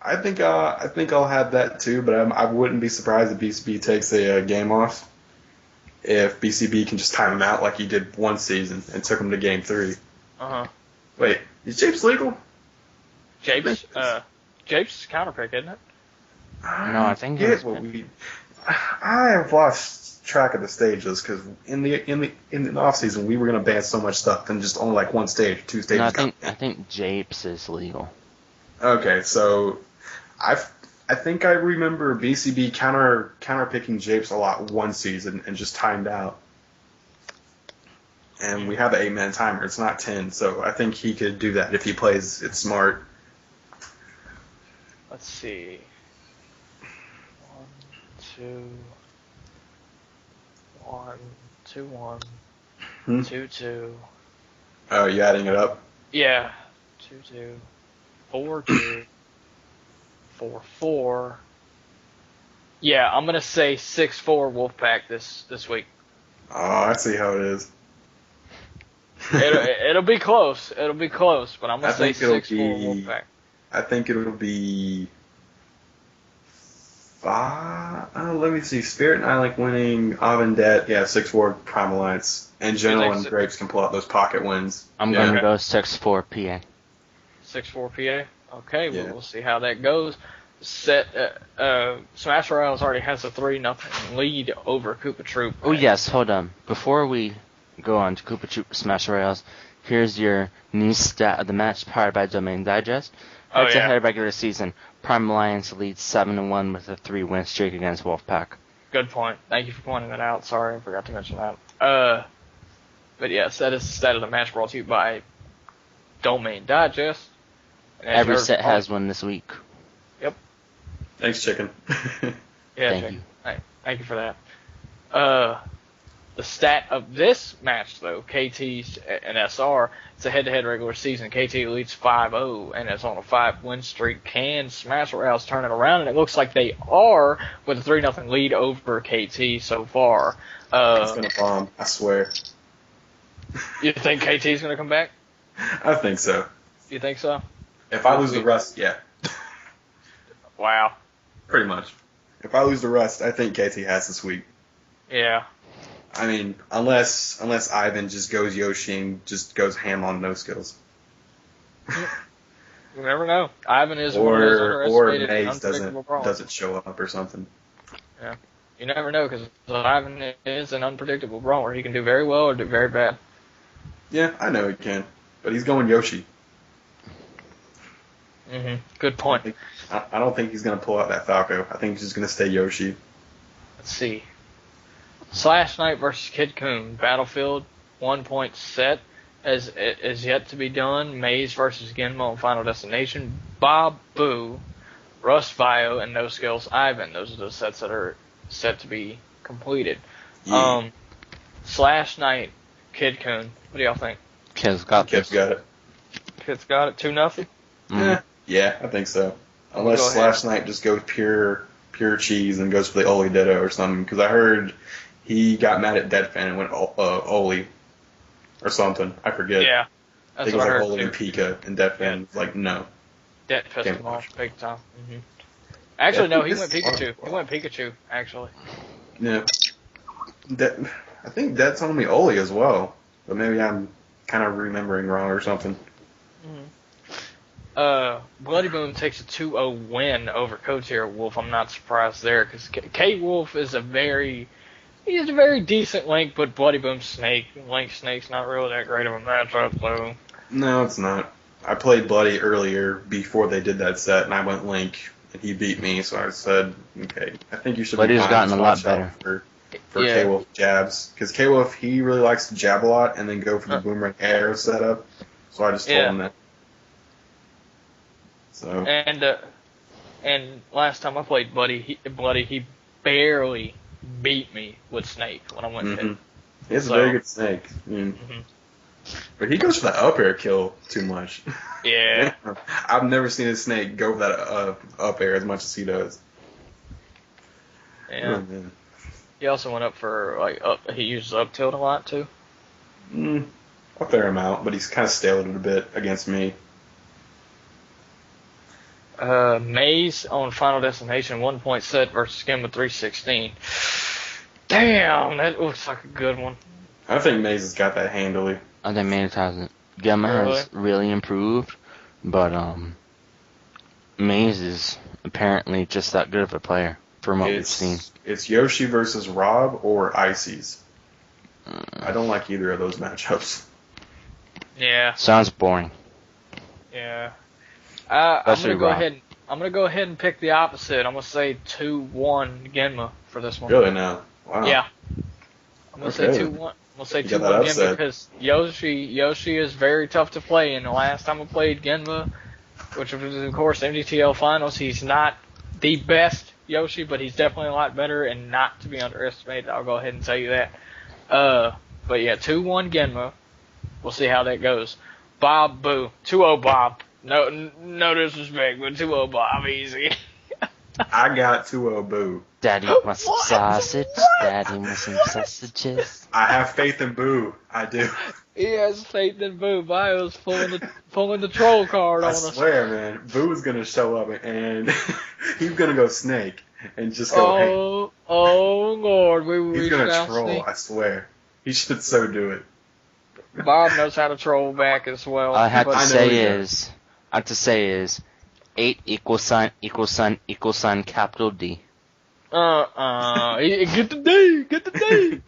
S3: I think I'll have that too, but I wouldn't be surprised if BCB takes a game off. If BCB can just time him out like he did one season and took him to game 3.
S1: Uh-huh.
S3: Wait, is Japes legal?
S1: Japes is counterpick, isn't it?
S2: No, I think
S3: Get what we. I have lost track of the stages because in the off season we were gonna ban so much stuff and just only like one stage, 2 stages.
S2: No, I think Japes is legal.
S3: Okay, so I think I remember BCB counter picking Japes a lot one season and just timed out. And we have an 8-man timer. It's not 10, so I think he could do that if he plays it smart.
S1: Let's see. 1, 2, 1, 2, 1, 2, 2.
S3: Oh, you adding it up?
S1: Yeah. 2, 2, 4, 2, 4, 4. Yeah, I'm gonna say 6-4 Wolfpack this week.
S3: Oh, I see how it is.
S1: It'll be close. It'll be close, but I'm gonna say
S3: think it'll
S1: 6-4
S3: be-
S1: Wolfpack.
S3: I think it'll be 5. Let me see. Spirit and I like winning. Avendet, yeah, 6-4 Prime Alliance. And General
S1: think
S3: and
S1: si-
S3: Grapes can pull out those pocket wins.
S2: I'm
S3: Yeah.
S2: gonna go 6-4 PA.
S1: 6-4 PA. Okay,
S3: Yeah.
S1: we'll see how that goes. Smash Royals already has a 3-0 lead over Koopa Troop.
S2: Oh yes, hold on. Before we go on to Koopa Troop Smash Royals, here's your news stat of the match powered by Domain Digest.
S1: Oh,
S2: Head to
S1: yeah.
S2: head regular season, Prime Alliance leads 7-1 with a 3-win streak against Wolfpack.
S1: Good point. Thank you for pointing that out. Sorry, I forgot to mention that. But yes, that is the stat of the match brought to you by Domain Digest. And as
S2: Every
S1: you heard
S2: set
S1: from
S2: has one this week.
S3: Thanks, chicken.
S1: Yeah,
S2: Thank
S1: Jake.
S2: you.
S1: Hey, thank you for that. The stat of this match, though, KT's and SR, it's a head-to-head regular season. KT leads 5-0, and it's on a 5-win streak. Can Smash Rouse turn it around? And it looks like they are, with a 3-0 lead over KT so far.
S3: It's going to bomb, I swear.
S1: You think KT's going to come back?
S3: I think so.
S1: You think so?
S3: If I lose the rust, yeah.
S1: Wow.
S3: Pretty much. If I lose the rust, I think KT has this week.
S1: Yeah.
S3: I mean, unless Ivan just goes Yoshi and just goes ham on no skills.
S1: You never know. Ivan is one of those
S3: Or
S1: underestimated and
S3: Maze
S1: unpredictable brawlers.
S3: doesn't show up or something.
S1: Yeah. You never know, because Ivan is an unpredictable brawler. He can do very well or do very bad.
S3: Yeah, I know he can, but he's going Yoshi.
S1: Good point.
S3: I don't think he's going to pull out that Falco. I think he's just going to stay Yoshi.
S1: Let's see. Slash Knight versus Kid Coon. Battlefield, 1 point set is yet to be done. Maze versus Genmo on Final Destination. Bob Boo, Rust Vio, and No Skills Ivan. Those are the sets that are set to be completed.
S3: Yeah.
S1: Slash Knight, Kid Coon. What do y'all think?
S2: Kid's got
S3: Kid's
S2: this.
S3: got it.
S1: Kid's got it. 2-0.
S3: Yeah, I think so.
S1: Go
S3: Unless
S1: ahead.
S3: Slash Knight just goes pure cheese and goes for the Oli Ditto or something. Because I heard he got mad at Deadfan and went Oli or something. I forget.
S1: Yeah.
S3: I
S1: That's
S3: think it
S1: what
S3: was
S1: I
S3: like
S1: heard.
S3: Oli and Pika, and Deadfan was like, no.
S1: Debt pissed
S3: Can't
S1: him off
S3: watch.
S1: big time. Actually,
S3: Yeah,
S1: no, he
S3: this
S1: went
S3: is
S1: Pikachu.
S3: hard.
S1: He went Pikachu, actually.
S3: Yeah. I think Dead told me Oli as well. But maybe I'm kind of remembering wrong or something.
S1: Bloody Boom takes a 2-0 win over Co-Tier Wolf. I'm not surprised there, because K-Wolf is a very decent Link, but Bloody Boom Snake. Link Snake's not really that great of a matchup, though.
S3: No, it's not. I played Bloody earlier before they did that set, and I went Link, and he beat me, so I said, okay, I think you should
S2: Bloody's
S3: be fine.
S2: gotten
S3: Just
S2: a lot
S3: watch out
S2: better.
S3: for
S1: Yeah.
S3: K-Wolf jabs. Because K-Wolf, he really likes to jab a lot and then go for the boomerang air setup, so I just told him that. So,
S1: And last time I played Bloody, he barely beat me with Snake when I went hit.
S3: He's
S1: So-
S3: a very good Snake. But he goes for that up air kill too much.
S1: Yeah.
S3: I've never seen a Snake go for that up air as much as he does.
S1: Yeah.
S3: Oh, man.
S1: He also went up for, he uses up tilt a lot, too.
S3: A fair amount, but he's kind of staled it a bit against me.
S1: Maze on Final Destination, 1 point set versus Skim of 316. Damn, that looks like a good one.
S3: I think Maze has got that handily.
S2: I think Maze hasn't. Gemma has really improved, but Maze is apparently just that good of a player from what we've seen.
S3: It's Yoshi versus Rob or Ices. I don't like either of those matchups.
S1: Yeah.
S2: Sounds boring.
S1: Yeah. I'm
S2: Especially
S1: gonna go
S2: Rob.
S1: ahead. I'm gonna go ahead and pick the opposite. I'm gonna say 2-1 Genma for this one.
S3: Really now? Wow.
S1: Yeah. I'm gonna say
S3: Okay.
S1: 2-1. I'm gonna say
S3: You got
S1: 2-1
S3: that
S1: Genma
S3: upset.
S1: because Yoshi is very tough to play. And the last time I played Genma, which was of course MDTL Finals, he's not the best Yoshi, but he's definitely a lot better and not to be underestimated. I'll go ahead and tell you that. But yeah, 2-1 Genma. We'll see how that goes. Bob Boo. 2-0 Bob. No disrespect, but 2-0 Bob, easy.
S3: I got 2-0 Boo.
S2: Daddy wants some
S1: What?
S2: sausage.
S1: What?
S2: Daddy wants some sausages.
S3: I have faith in Boo. I do.
S1: He has faith in Boo. Bio's pulling the troll card
S3: I
S1: on us.
S3: swear, man. Boo is going to show up and he's going to go Snake and just go,
S1: Oh Lord,
S3: he's going to troll. I swear. He should so do it.
S1: Bob knows how to troll back as well.
S2: All I have
S1: but-
S2: to
S3: I know
S2: say
S3: he
S2: is, 8 equals sign capital D.
S1: Get the D, get the D.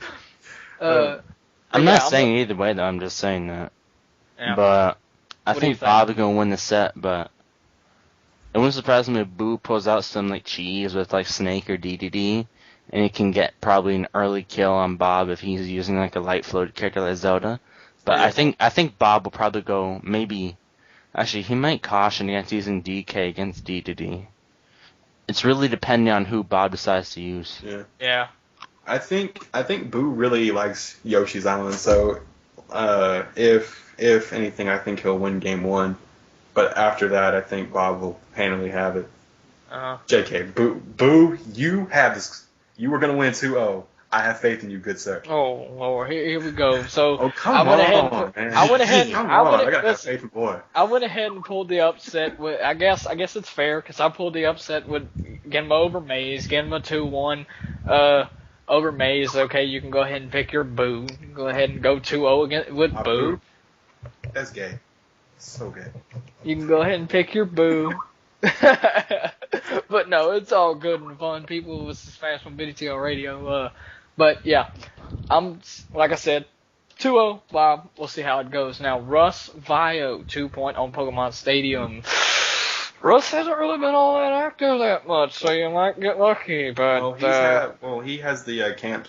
S2: I'm
S1: yeah,
S2: not saying either way though. I'm just saying that.
S1: Yeah.
S2: But I
S1: What do you
S2: think
S1: think?
S2: Bob's gonna win the set. But it wouldn't surprise me if Boo pulls out some like cheese with like Snake or DDD, and he can get probably an early kill on Bob if he's using like a light floated character like Zelda. But
S3: Yeah.
S2: I think Bob will probably go maybe. Actually, he might caution against using DK against DDD. It's really depending on who Bob decides to use.
S3: Yeah.
S1: Yeah.
S3: I think Boo really likes Yoshi's Island, so if anything, I think he'll win game 1. But after that, I think Bob will handily have it. JK, Boo, you have this. You were gonna win 2-0. I have faith in you, good sir.
S1: Oh Lord, here we go. So
S3: Oh, come
S1: I went ahead.
S3: on, man.
S1: I went ahead.
S3: Come
S1: I
S3: on,
S1: went.
S3: I gotta have
S1: Listen,
S3: faith in boy.
S1: I went ahead and pulled the upset. I guess it's fair because I pulled the upset with Genma over Maze. Genma 2-1 over Maze. Okay, you can go ahead and pick your Boo. Go ahead and go 2-0 again with Boo.
S3: That's gay. So gay.
S1: You can go ahead and pick your Boo. But no, it's all good and fun. People with Smash on BDTL Radio. But yeah, I'm like I said, 2-0 Bob. We'll see how it goes. Now Russ Vio 2-point on Pokemon Stadium. Russ hasn't really been all that active that much, so you might get lucky. But
S3: he has the camp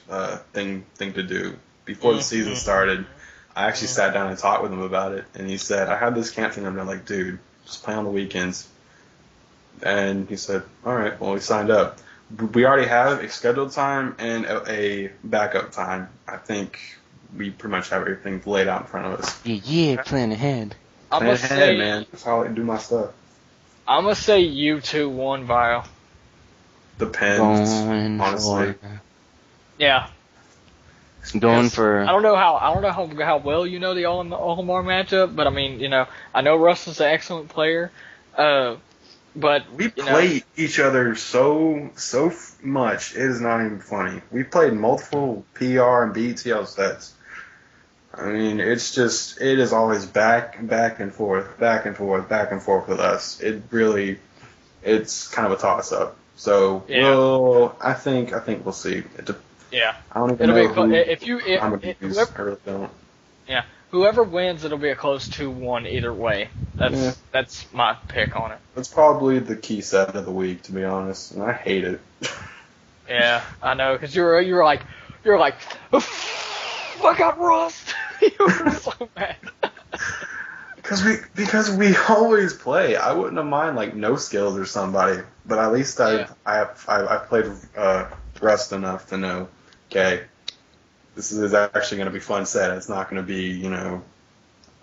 S3: thing to do before the season started. I actually sat down and talked with him about it, and he said, I have this camp thing. I'm like, dude, just play on the weekends. And he said, all right, well, we signed up. We already have a scheduled time and a backup time. I think we pretty much have everything laid out in front of us.
S2: Yeah, plan ahead.
S1: I'm gonna say,
S3: man. That's how I do my stuff.
S1: I'm gonna say you 2-1 Vio.
S3: Depends, honestly.
S1: Yeah.
S2: Going for.
S1: I don't know how well you know the Olimar matchup, but I mean, I know Russ is an excellent player. But
S3: we play each other so much, it is not even funny. We played multiple PR and BDTL sets. I mean, it is always back and forth with us. It's kind of a toss up. So I think we'll see.
S1: Yeah,
S3: I don't even know who I'm
S1: going
S3: to use. I really don't.
S1: Yeah, whoever wins, it'll be a close 2-1 either way. That's my pick on it.
S3: It's probably the key set of the week, to be honest, and I hate it.
S1: Yeah, I know, because you're like, I got rust. You were so mad.
S3: Because we always play. I wouldn't have mind like no skills or somebody, but at least I played Rust enough to know. Okay, this is actually going to be fun set. It's not going to be,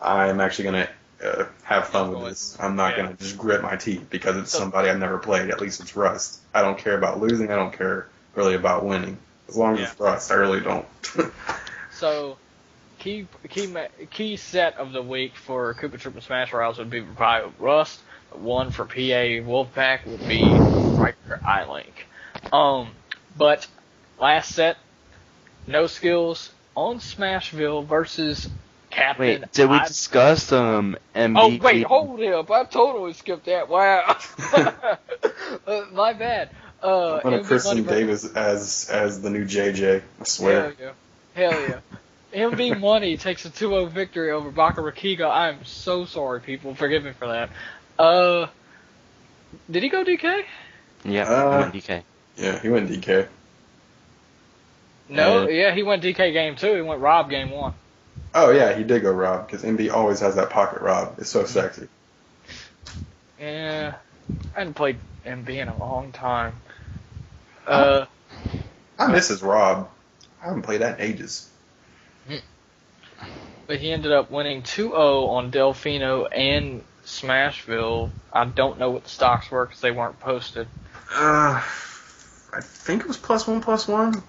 S3: I'm actually going to have fun with this. I'm not going to just grit my teeth because it's somebody I've never played. At least it's Rust. I don't care about losing. I don't care really about winning. As long as it's Rust, I really don't.
S1: So, key set of the week for Koopa Troopa Smash Rouse would be Vio Rust. One for PA Wolfpack would be Striker iLink. But last set, no skills on Smashville versus Captain.
S2: Wait, did we discuss MVP?
S1: Oh wait, hold up! I totally skipped that. Wow, my bad.
S3: I'm gonna christen Davis as the new JJ. I swear.
S1: Hell yeah. MV Money takes a 2-0 victory over Baka Rakiga. I'm so sorry, people. Forgive me for that. Did he go DK?
S2: Yeah, he went DK.
S3: Yeah, he went DK.
S1: No, he went DK game 2. He went Rob game 1.
S3: Oh, yeah, he did go Rob, because MB always has that pocket Rob. It's so sexy.
S1: Yeah, I hadn't played MB in a long time.
S3: I miss his Rob. I haven't played that in ages.
S1: But he ended up winning 2-0 on Delfino and Smashville. I don't know what the stocks were because they weren't posted.
S3: I think it was +1/+1.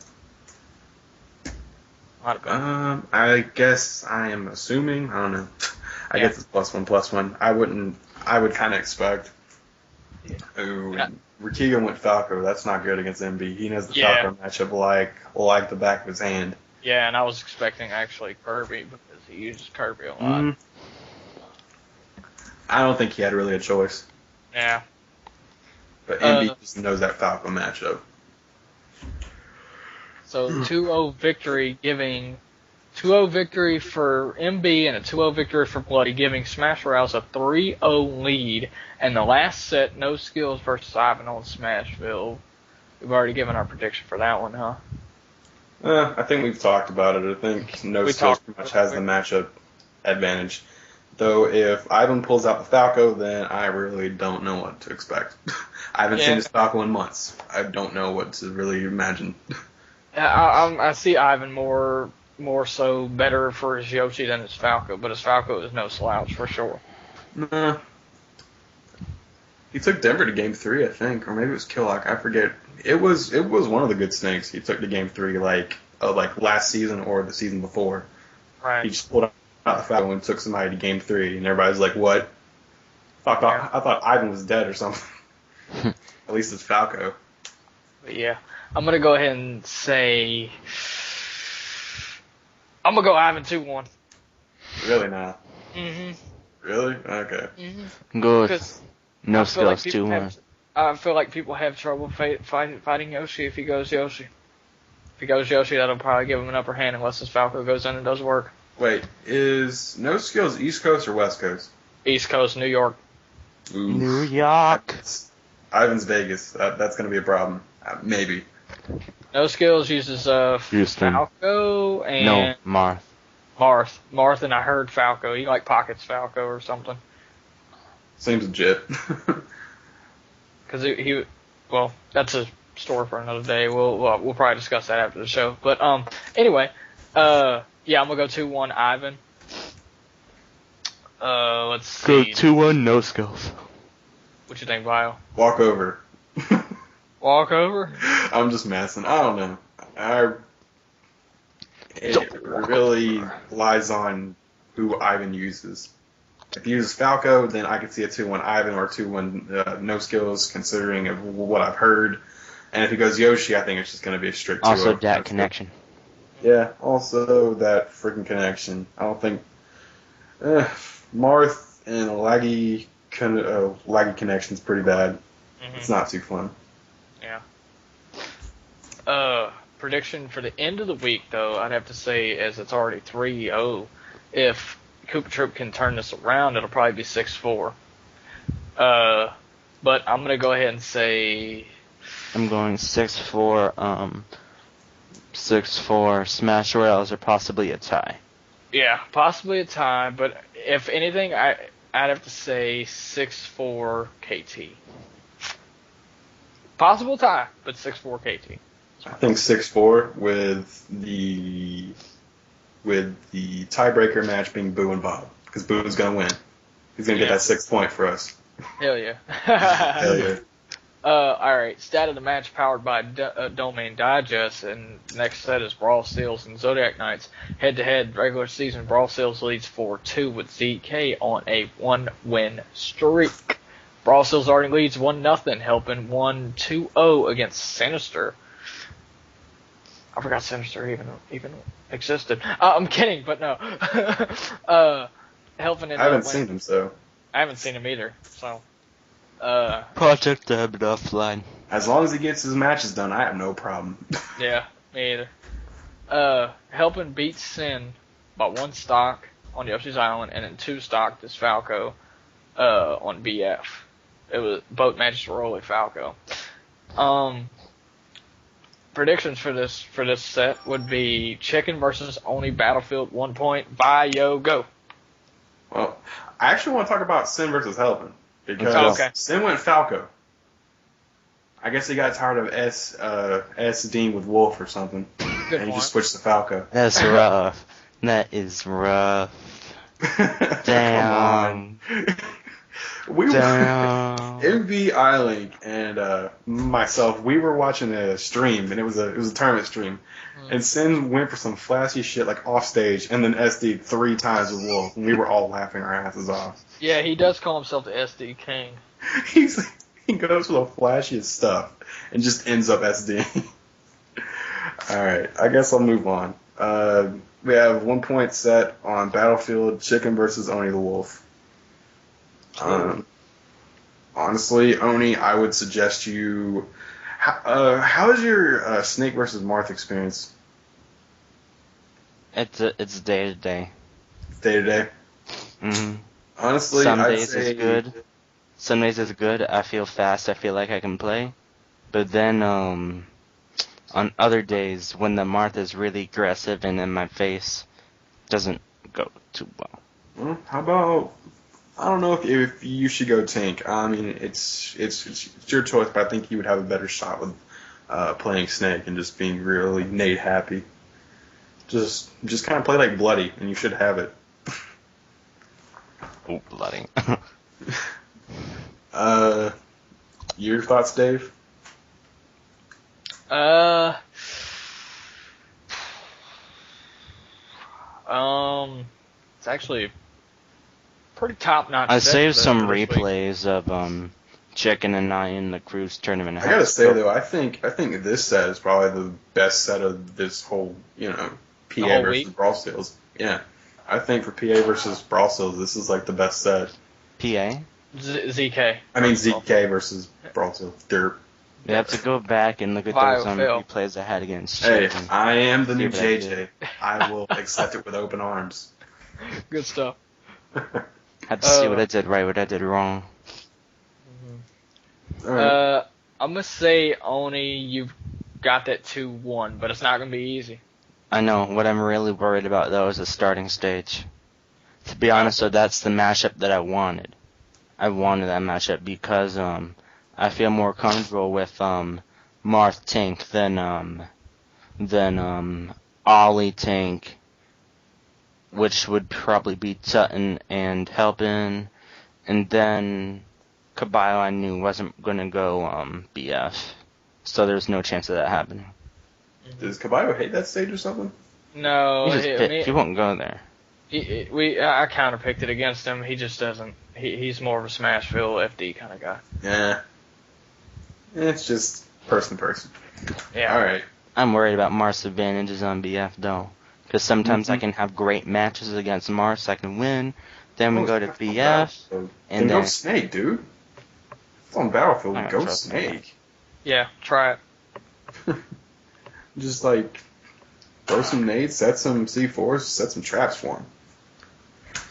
S1: Might have been.
S3: I guess I am assuming. I don't know. I guess it's +1/+1. I would kind of expect. Ooh, Rakiga went Falco. That's not good against MB. He knows the Falco matchup like the back of his hand.
S1: Yeah, and I was expecting actually Kirby because he uses Kirby a lot.
S3: I don't think he had really a choice.
S1: Yeah.
S3: But MB just knows that Falco matchup.
S1: So 2-0 victory giving 2-0 victory for MB and a 2-0 victory for Bloody, giving Smash Rouse a 3-0 lead. And the last set, No Skills versus Ivan on Smashville. We've already given our prediction for that one, huh?
S3: I think we've talked about it. I think No Skills pretty much has the matchup advantage. Though if Ivan pulls out the Falco, then I really don't know what to expect. I haven't seen his Falco in months. I don't know what to really imagine.
S1: I see Ivan more so better for his Yoshi than his Falco, but his Falco is no slouch for sure.
S3: Nah. He took Denver to Game 3, I think, or maybe it was Killock. I forget. It was one of the good snakes he took to Game 3, like last season or the season before.
S1: Right.
S3: He just pulled out the Falco and took somebody to Game 3, and everybody's like, "What?" I thought Ivan was dead or something. At least it's Falco.
S1: But yeah, I'm gonna go ahead and say I'm gonna go Ivan 2-1.
S3: Really now?
S1: Mhm.
S3: Really? Okay.
S1: Mhm.
S2: Go with no
S1: I feel like
S2: skills,
S1: people
S2: 2-1.
S1: I feel like people have trouble fighting Yoshi if he goes Yoshi. If he goes Yoshi, that'll probably give him an upper hand unless his Falco goes in and does work.
S3: Wait, is No Skills East Coast or West Coast?
S1: East Coast, New York.
S3: Ooh.
S2: New York.
S3: Ivan's Vegas. That's going to be a problem. Maybe.
S1: No Skills uses
S2: Houston.
S1: Falco and
S2: No, Marth.
S1: Marth, and I heard Falco. He like pockets Falco or something.
S3: Seems legit.
S1: Because well, that's a story for another day. We'll probably discuss that after the show. But anyway, yeah, I'm gonna go 2-1 Ivan. Let's see.
S2: Go 2-1, no skills.
S1: What you think, Vio?
S3: Walk over.
S1: Walk over?
S3: I'm just messing. I don't know. It really lies on who Ivan uses. If he uses Falco, then I could see a 2-1 Ivan or 2-1 no skills, considering of what I've heard. And if he goes Yoshi, I think it's just going to be a strict 2-0.
S2: Also, that connection.
S3: Yeah, also that freaking connection. I don't think Marth and a laggy connection's pretty bad.
S1: Mm-hmm.
S3: It's not too fun.
S1: Yeah. Prediction for the end of the week, though, I'd have to say, as it's already 3-0, if Koopa Troop can turn this around, it'll probably be 6-4. But I'm gonna go ahead and say
S2: I'm going 6-4. 6-4 Smash Rails or possibly a tie.
S1: yeah, possibly a tie. But if anything, I'd have to say 6-4 KT. Possible tie, but 6-4 KT.
S3: I think 6-4 with the tiebreaker match being Boo and Bob, because Boo's gonna win. He's gonna get that 6 point for us.
S1: Hell yeah.
S3: Hell yeah.
S1: Alright, stat of the match powered by Domain Digest, and next set is Brawl Seals and Zodiac Knights. Head-to-head, regular season, Brawl Seals leads 4-2 with ZK on a 1-win streak. Brawl Seals already leads 1-0, helping 1-2-0 against Sinister. I forgot Sinister even existed. I'm kidding, but no. Helping in
S3: I haven't seen him, so.
S1: I haven't seen him either, so.
S2: Project Debit offline.
S3: As long as he gets his matches done, I have no problem.
S1: Yeah, me either. Helping beat Sin by 1 stock on Yoshi's Island, and then 2 stock this Falco on BF. It was both matches were only Falco. Predictions for this set would be Chicken versus Oni Battlefield 1 point. Vio, go.
S3: Well, I actually want to talk about Sin versus Helpin, because Sin went Falco. I guess he got tired of S-Dean with Wolf or something,
S1: Good
S3: and he
S1: point.
S3: just switched to Falco.
S2: That's rough. That is rough. Damn.
S3: Come on. We were MV iLink and myself. We were watching a stream, and it was a tournament stream. And Sin went for some flashy shit like off stage, and then SD 3 times with Wolf, and we were all laughing our asses off.
S1: Yeah, he does call himself the SD King.
S3: He goes for the flashiest stuff and just ends up SD. Alright, I guess I'll move on. We have 1 point set on Battlefield Chicken versus OniTheWolf. Honestly, Oni, I would suggest you. How is your Snake versus Marth experience?
S2: It's day to day.
S3: Day to day.
S2: Mhm.
S3: Honestly,
S2: Some
S3: I'd
S2: days
S3: say
S2: is good. Some days is good. I feel fast. I feel like I can play. But then on other days when the Marth is really aggressive and in my face, doesn't go too well.
S3: Well, how about I don't know if you should go tank. I mean, it's your choice, but I think you would have a better shot with playing Snake and just being really Nate happy. Just kind of play like Bloody, and you should have it.
S2: Oh, bloody.
S3: Your thoughts, Dave?
S1: It's actually pretty top-notch.
S2: I
S1: set
S2: saved
S1: for
S2: some
S1: this week.
S2: replays of Chicken and I in the Cruise tournament.
S3: I gotta say though, I think this set is probably the best set of this whole PA
S1: whole
S3: versus
S1: week?
S3: Brawl Steel. Yeah, I think for PA versus Brawl Steel, this is like the best set.
S2: PA.
S1: ZK.
S3: I mean ZK versus Brawl Steel. They're
S2: You have to go back and look at
S1: Vio
S2: those
S1: fail.
S2: replays I had against
S3: Hey,
S2: Chicken.
S3: I am the new
S2: See what I
S3: JJ.
S2: did.
S3: I will accept it with open arms.
S1: Good stuff.
S2: Had to see what I did right, what I did wrong.
S3: All right.
S1: I'm gonna say Oni, you've got that 2-1, but it's not gonna be easy.
S2: I know. What I'm really worried about, though, is the starting stage. To be honest, though, that's the matchup that I wanted. I wanted that matchup because I feel more comfortable with Marth Tank than Ollie Tank, which would probably be Sutton and Helpin, and then Caballo I knew wasn't going to go BF, so there's no chance of that happening.
S3: Does Caballo hate that stage or something?
S1: No,
S2: He won't go there.
S1: I counterpicked it against him. He just doesn't. He's more of a Smashville FD kind of guy.
S3: Yeah. It's just person to person.
S1: Yeah.
S3: All right.
S2: I'm worried about Marth's advantages on BF, though. Because sometimes I can have great matches against Marth, I can win. Then we go to BF,
S3: and
S2: and
S3: go
S2: then...
S3: Snake, dude. It's on Battlefield.
S2: I don't
S3: Go
S2: trust
S3: Snake.
S1: Yeah, try it.
S3: Just like throw some nades, set some C4s, set some traps for him.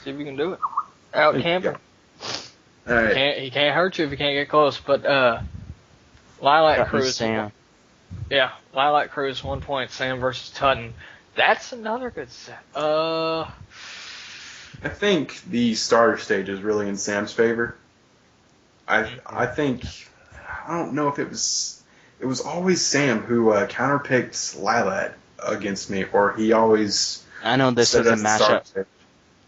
S1: See if you can do it. Out camping.
S3: All right.
S1: He can't hurt you if you can't get close. But Lilac Cruise.
S2: Sam.
S1: Yeah, Lilac Cruise 1 point. Sam versus Tutton. That's another good set.
S3: I think the starter stage is really in Sam's favor. I think I don't know if it was always Sam who counterpicked Lilac against me, or he always.
S2: I know this
S3: set
S2: was a
S3: it as the starter
S2: matchup.
S3: stage.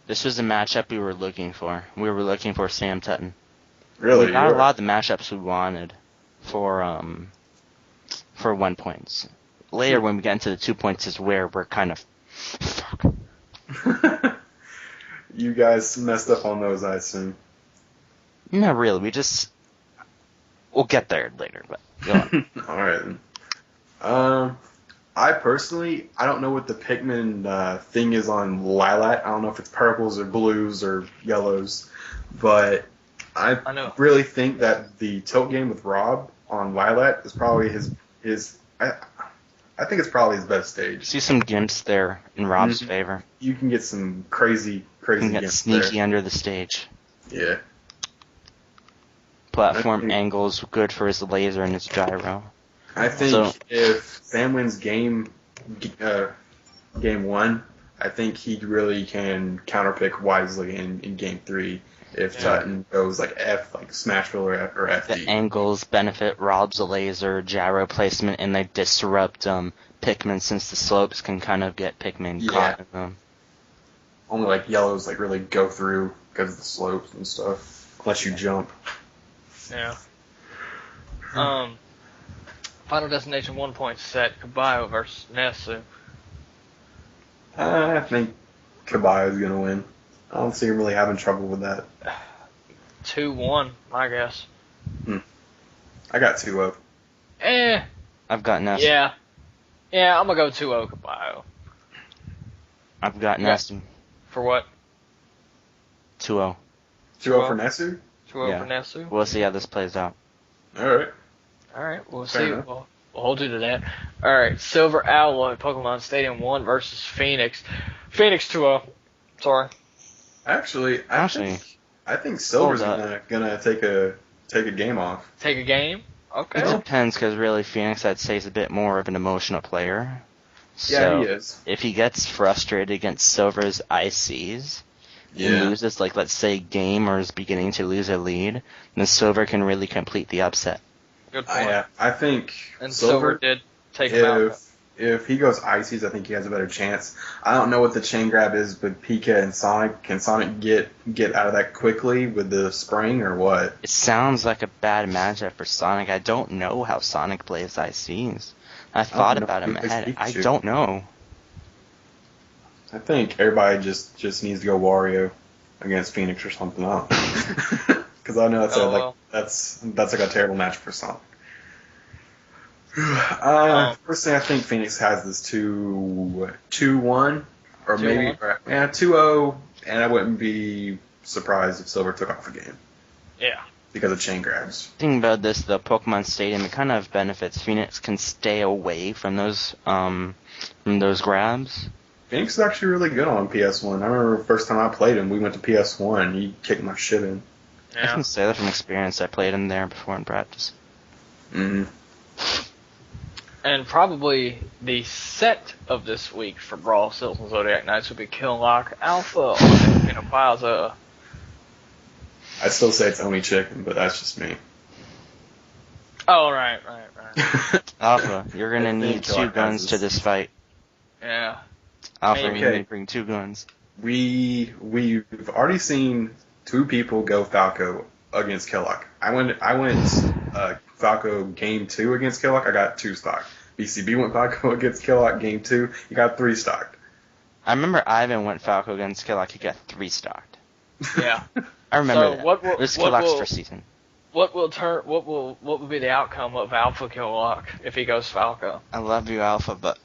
S2: This was a matchup we were looking for. We were looking for Sam Tutton.
S3: Really,
S2: We got a lot of the matchups we wanted for 1 points. Later, when we get into the 2 points, is where we're kind of fuck.
S3: You guys messed up on those, I assume.
S2: Not really. We'll get there later. But go on.
S3: All right. I personally, I don't know what the Pikmin thing is on Lilac. I don't know if it's purples or blues or yellows, but I
S1: know.
S3: really think that the tilt game with Rob on Lilac is probably his. I think it's probably his best stage.
S2: See some gimps there in Rob's favor.
S3: You can get some crazy
S2: You can get
S3: gimps
S2: sneaky under the stage.
S3: there. Yeah.
S2: Platform
S3: I think-
S2: angles good for his laser and his gyro.
S3: I think
S2: So-
S3: if Sam wins game 1, I think he really can counterpick wisely in game 3 if Tutton goes like F, like Smashville or FD.
S2: The angles benefit Rob's laser, gyro placement, and they disrupt Pikmin since the slopes can kind of get Pikmin caught in them.
S3: Only like yellows like really go through because of the slopes and stuff, unless you jump.
S1: Yeah. Final Destination 1 point set. Caballo versus Nesu.
S3: I think Caballo's gonna win. I don't see him really having trouble with that.
S1: 2-1, I guess.
S3: I got 2-0.
S2: I've got Nesu.
S1: Yeah. Yeah, I'm gonna go 2-0 Caballo.
S2: I've got
S1: Yeah.
S2: Nesu.
S1: For what?
S2: 2-0.
S3: 2-0 for Nesu?
S1: 2-0
S2: Yeah.
S1: for Nesu?
S2: We'll see how this plays out.
S3: Alright.
S1: Alright, we'll
S3: Fair
S1: see.
S3: enough.
S1: We'll hold you to that. Alright, Silver Alloy, Pokemon Stadium 1 versus Phoenix. Phoenix 2-0. Sorry.
S3: Actually, I think Silver's
S2: Hold
S3: gonna take a game off.
S1: Take a game? Okay.
S2: It depends, because really Phoenix, I'd say, is a bit more of an emotional player.
S3: Yeah,
S2: So
S3: he is.
S2: if he gets frustrated against Silver's ICs, and loses, like, let's say, game or is beginning to lose a lead, then Silver can really complete the upset.
S1: Good point.
S3: I think
S1: And Silver did take him out.
S3: If he goes ices, I think he has a better chance. I don't know what the chain grab is with Pika and Sonic. Can Sonic get out of that quickly with the spring or what?
S2: It sounds like a bad matchup for Sonic. I don't know how Sonic plays ICs. I thought about him ahead. I don't know.
S3: I think everybody just needs to go Wario against Phoenix or something else. Because I know that's like a terrible match for Sonic. Personally, I think Phoenix has this 2-1 or maybe 2-0, and I wouldn't be surprised if Silver took off a game.
S1: Yeah.
S3: Because of chain grabs.
S2: Thinking about this, the Pokemon Stadium, it kind of benefits Phoenix can stay away from those grabs.
S3: Phoenix is actually really good on PS1. I remember the first time I played him, we went to PS1. He kicked my shit in.
S2: Yeah. I can say that from experience. I played him there before in practice.
S3: Mm-hmm.
S1: And probably the set of this week for Brawl, Seals, and Zodiac Knights would be Killock Alpha on Plaza.
S3: I'd still say it's Oni Chicken, but that's just me.
S1: Oh, right.
S2: Alpha, you're going to need 2 guns to this fight.
S1: Yeah.
S2: Alpha, you need to bring 2 guns.
S3: We've already seen 2 people go Falco against Killock. I went Falco game 2 against Killock, I got 2 stock. BCB went Falco against Killock game 2, he got 3 stocked.
S2: I remember Ivan went Falco against Killock, he got 3 stocked.
S1: Yeah.
S2: I remember
S1: so
S2: that. It was Killock's first season.
S1: What will be the outcome of Alpha Killock if he goes Falco?
S2: I love you, Alpha, but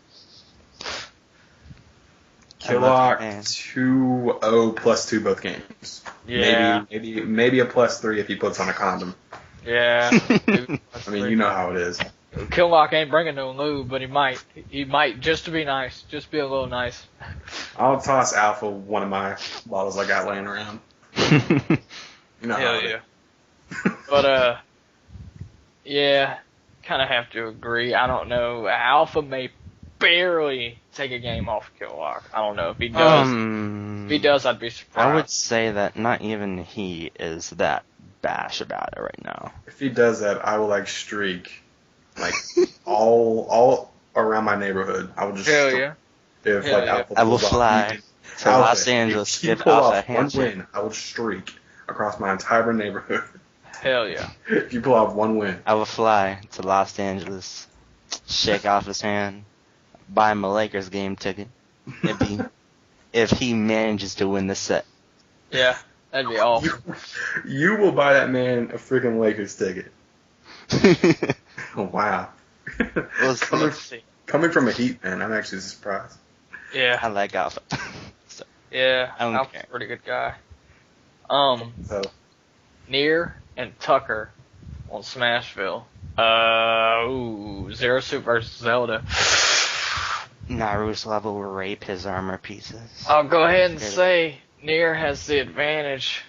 S3: Killock 2-0 +2 both games.
S1: Yeah.
S3: Maybe a +3 if he puts on a condom.
S1: Yeah.
S3: I mean, you know how it is.
S1: Killock ain't bringing no lube, but he might just to be nice, just be a little nice.
S3: I'll toss Alpha one of my bottles I got laying around. You know
S1: Hell yeah. But yeah, kind of have to agree. I don't know. Alpha may barely take a game off Killock. I don't know if he does. If he does, I'd be surprised.
S2: I would say that not even he is that bash about it right now.
S3: If he does that, I will streak all around my neighborhood. I will just
S1: yeah.
S3: If Alpha
S2: I will fly to Los Angeles. If Alpha
S3: one win, I will streak across my entire neighborhood.
S1: Hell yeah.
S3: If you pull off 1 win.
S2: I will fly to Los Angeles, shake off his hand, buy him a Lakers game ticket if he manages to win the set.
S1: Yeah, that'd be awesome.
S3: You will buy that man a freaking Lakers ticket. Oh, wow. Coming from a Heat fan, I'm actually surprised.
S1: Yeah.
S2: I like Alpha. So,
S1: yeah,
S2: I don't
S1: Alpha's
S2: care.
S1: a pretty good guy.
S3: So
S1: Nier and Tucker on Smashville. Zero Suit versus Zelda.
S2: Naru's level will rape his armor pieces.
S1: I'll go ahead and say Nier has the advantage,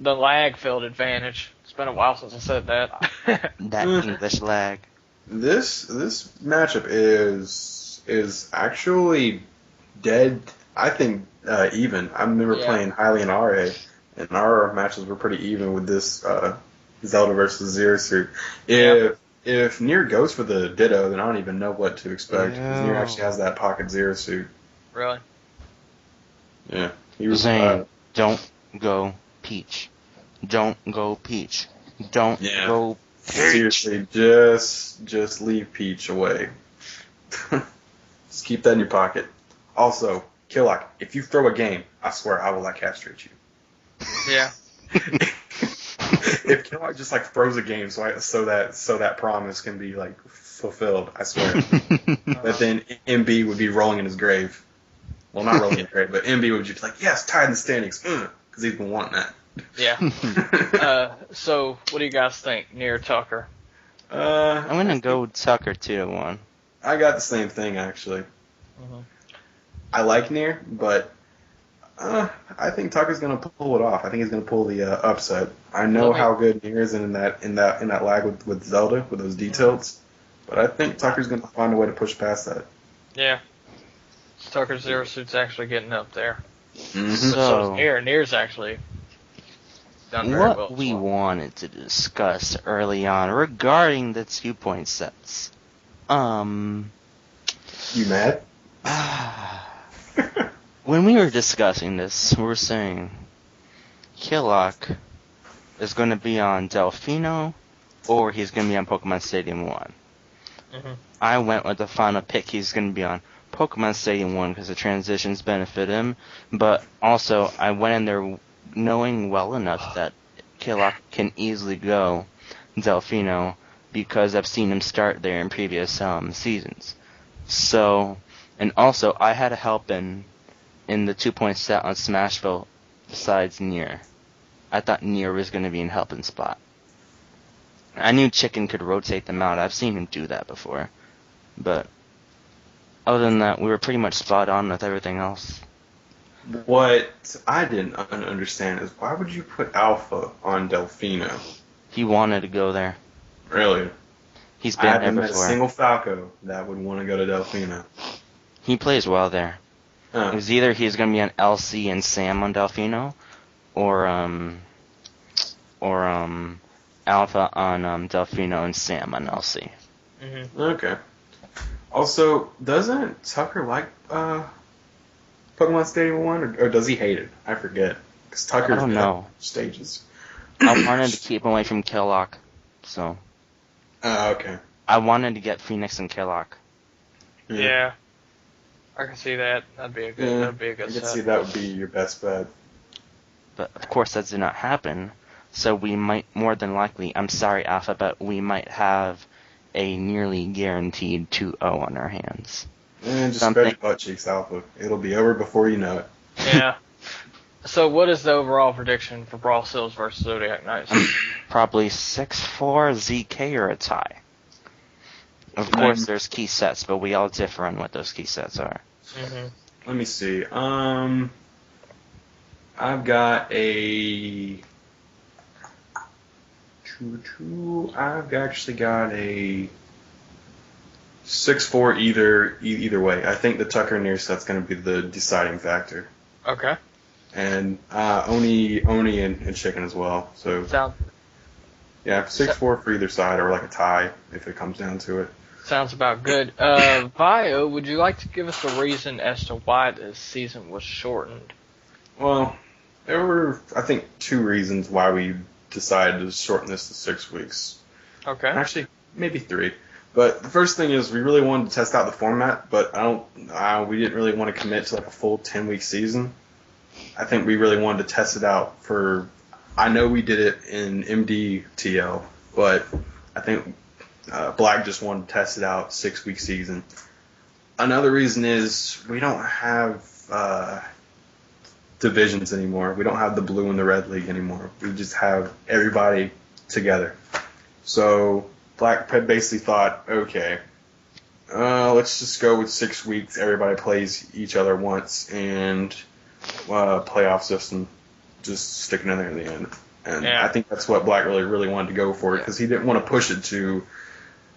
S1: the lag-filled advantage. It's been a while since I said that.
S2: That English lag.
S3: This matchup is actually dead. I think even. I remember playing highly in RA, and our matches were pretty even with this Zelda versus Zero Suit. If Nier goes for the Ditto, then I don't even know what to expect. Because Nier actually has that pocket Zero Suit.
S1: Really?
S3: Yeah. He was
S2: saying, don't go Peach. Don't go Peach. Don't go Peach.
S3: Seriously, just leave Peach away. Just keep that in your pocket. Also, Killock, if you throw a game, I swear I will castrate you.
S1: Yeah.
S3: If Killock just throws a game so that promise can be fulfilled, I swear. But then MB would be rolling in his grave. Well, not rolling in his grave, but MB would just be like, yes, tied in the standings, because he's been wanting that.
S1: Yeah. So, what do you guys think, Nier Tucker?
S2: I'm gonna go Tucker 2-1.
S3: I got the same thing actually.
S1: Mm-hmm.
S3: I like Nier, but I think Tucker's gonna pull it off. I think he's gonna pull the upset. I know how good Nier is in that lag with Zelda with those details, but I think Tucker's gonna find a way to push past that.
S1: Yeah. Tucker Zero Suit's actually getting up there.
S3: Mm-hmm.
S2: So,
S1: Near's actually done very well.
S2: what we wanted to discuss early on regarding the 2-point sets.
S3: You mad?
S2: When we were discussing this, we were saying Killock is going to be on Delfino, or he's going to be on Pokemon Stadium 1.
S1: Mm-hmm.
S2: I went with the final pick. He's going to be on Pokemon Stadium 1 because the transitions benefit him, but also I went in there knowing well enough that Killock can easily go Delfino because I've seen him start there in previous seasons. So, and also I had a help in the 2-point set on Smashville besides Nier. I thought Nier was going to be in helping spot. I knew Chicken could rotate them out. I've seen him do that before. But other than that, we were pretty much spot on with everything else.
S3: What I didn't understand is why would you put Alpha on Delfino?
S2: He wanted to go there.
S3: Really?
S2: He's
S3: I
S2: been there
S3: haven't met a
S2: before.
S3: single Falco that would want to go to Delfino.
S2: He plays well there. It was either he's going to be on LC and Sam on Delfino, or Alpha on Delfino and Sam on LC.
S1: Mm-hmm.
S3: Okay. Also, doesn't Tucker like Pokemon Stadium 1, or does he hate it? I forget. Because Tucker's
S2: I don't know.
S3: Stages.
S2: I wanted to keep him away from Killock, so
S3: Okay.
S2: I wanted to get Phoenix and Killock.
S1: Yeah. I can see that. That'd be a good. That'd be a good
S3: I can
S1: set.
S3: see that would be your best bet.
S2: But of course that did not happen, so we might more than likely, I'm sorry Alpha, but we might have a nearly guaranteed 2-0 on our hands.
S3: And just spread your butt cheeks, Alpha. It'll be over before you know it.
S1: Yeah. So what is the overall prediction for Brawl Seals versus Zodiac Knights?
S2: Probably 6-4 ZK or a tie. Of course there's key sets, but we all differ on what those key sets are.
S1: Mm-hmm.
S3: Let me see. I've got a... I've actually got a 6-4 either way. I think the Tucker Near set's going to be the deciding factor.
S1: Okay.
S3: And Oni and Chicken as well. So yeah, 6-4 for either side, or like a tie if it comes down to it.
S1: Sounds about good. Vio, would you like to give us a reason as to why this season was shortened?
S3: Well, there were, I think, 2 reasons why we decided to shorten this to 6 weeks.
S1: Okay.
S3: Actually, maybe 3. But the first thing is we really wanted to test out the format, but we didn't really want to commit to like a full 10-week season. I think we really wanted to test it out for, I know we did it in MDTL, but I think Black just wanted to test it out 6-week season. Another reason is we don't have divisions anymore. We don't have the blue and the red league anymore. We just have everybody together. So Black basically thought, okay, let's just go with 6 weeks. Everybody plays each other once, and playoff system, just sticking in there in the end. And yeah. I think that's what Black really wanted to go for, because he didn't want to push it to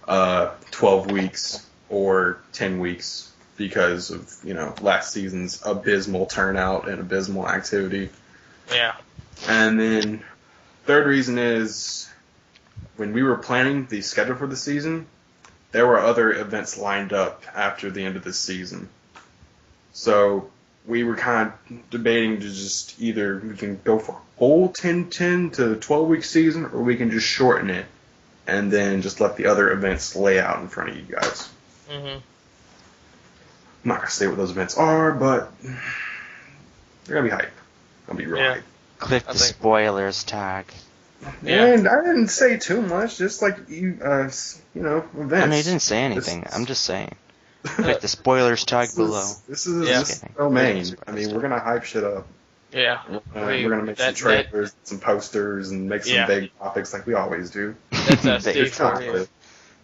S3: 12 weeks or 10 weeks because of, last season's abysmal turnout and abysmal activity.
S1: Yeah.
S3: And then third reason is when we were planning the schedule for the season, there were other events lined up after the end of the season. So we were kind of debating to just either we can go for a whole 10 to 12-week season, or we can just shorten it and then just let the other events lay out in front of you guys.
S1: Mm-hmm.
S3: I'm not going to say what those events are, but they're going to be hype. Going to be real hype.
S2: Click the spoilers tag.
S3: Yeah. And I didn't say too much, just like, events.
S2: I mean, you didn't say anything. I'm just saying. Click the spoilers tag below.
S3: This is domain. I mean, we're going to hype shit up.
S1: Yeah.
S3: We're going to make some trailers, some posters, and make some vague topics like we always do.
S1: That's SD for you.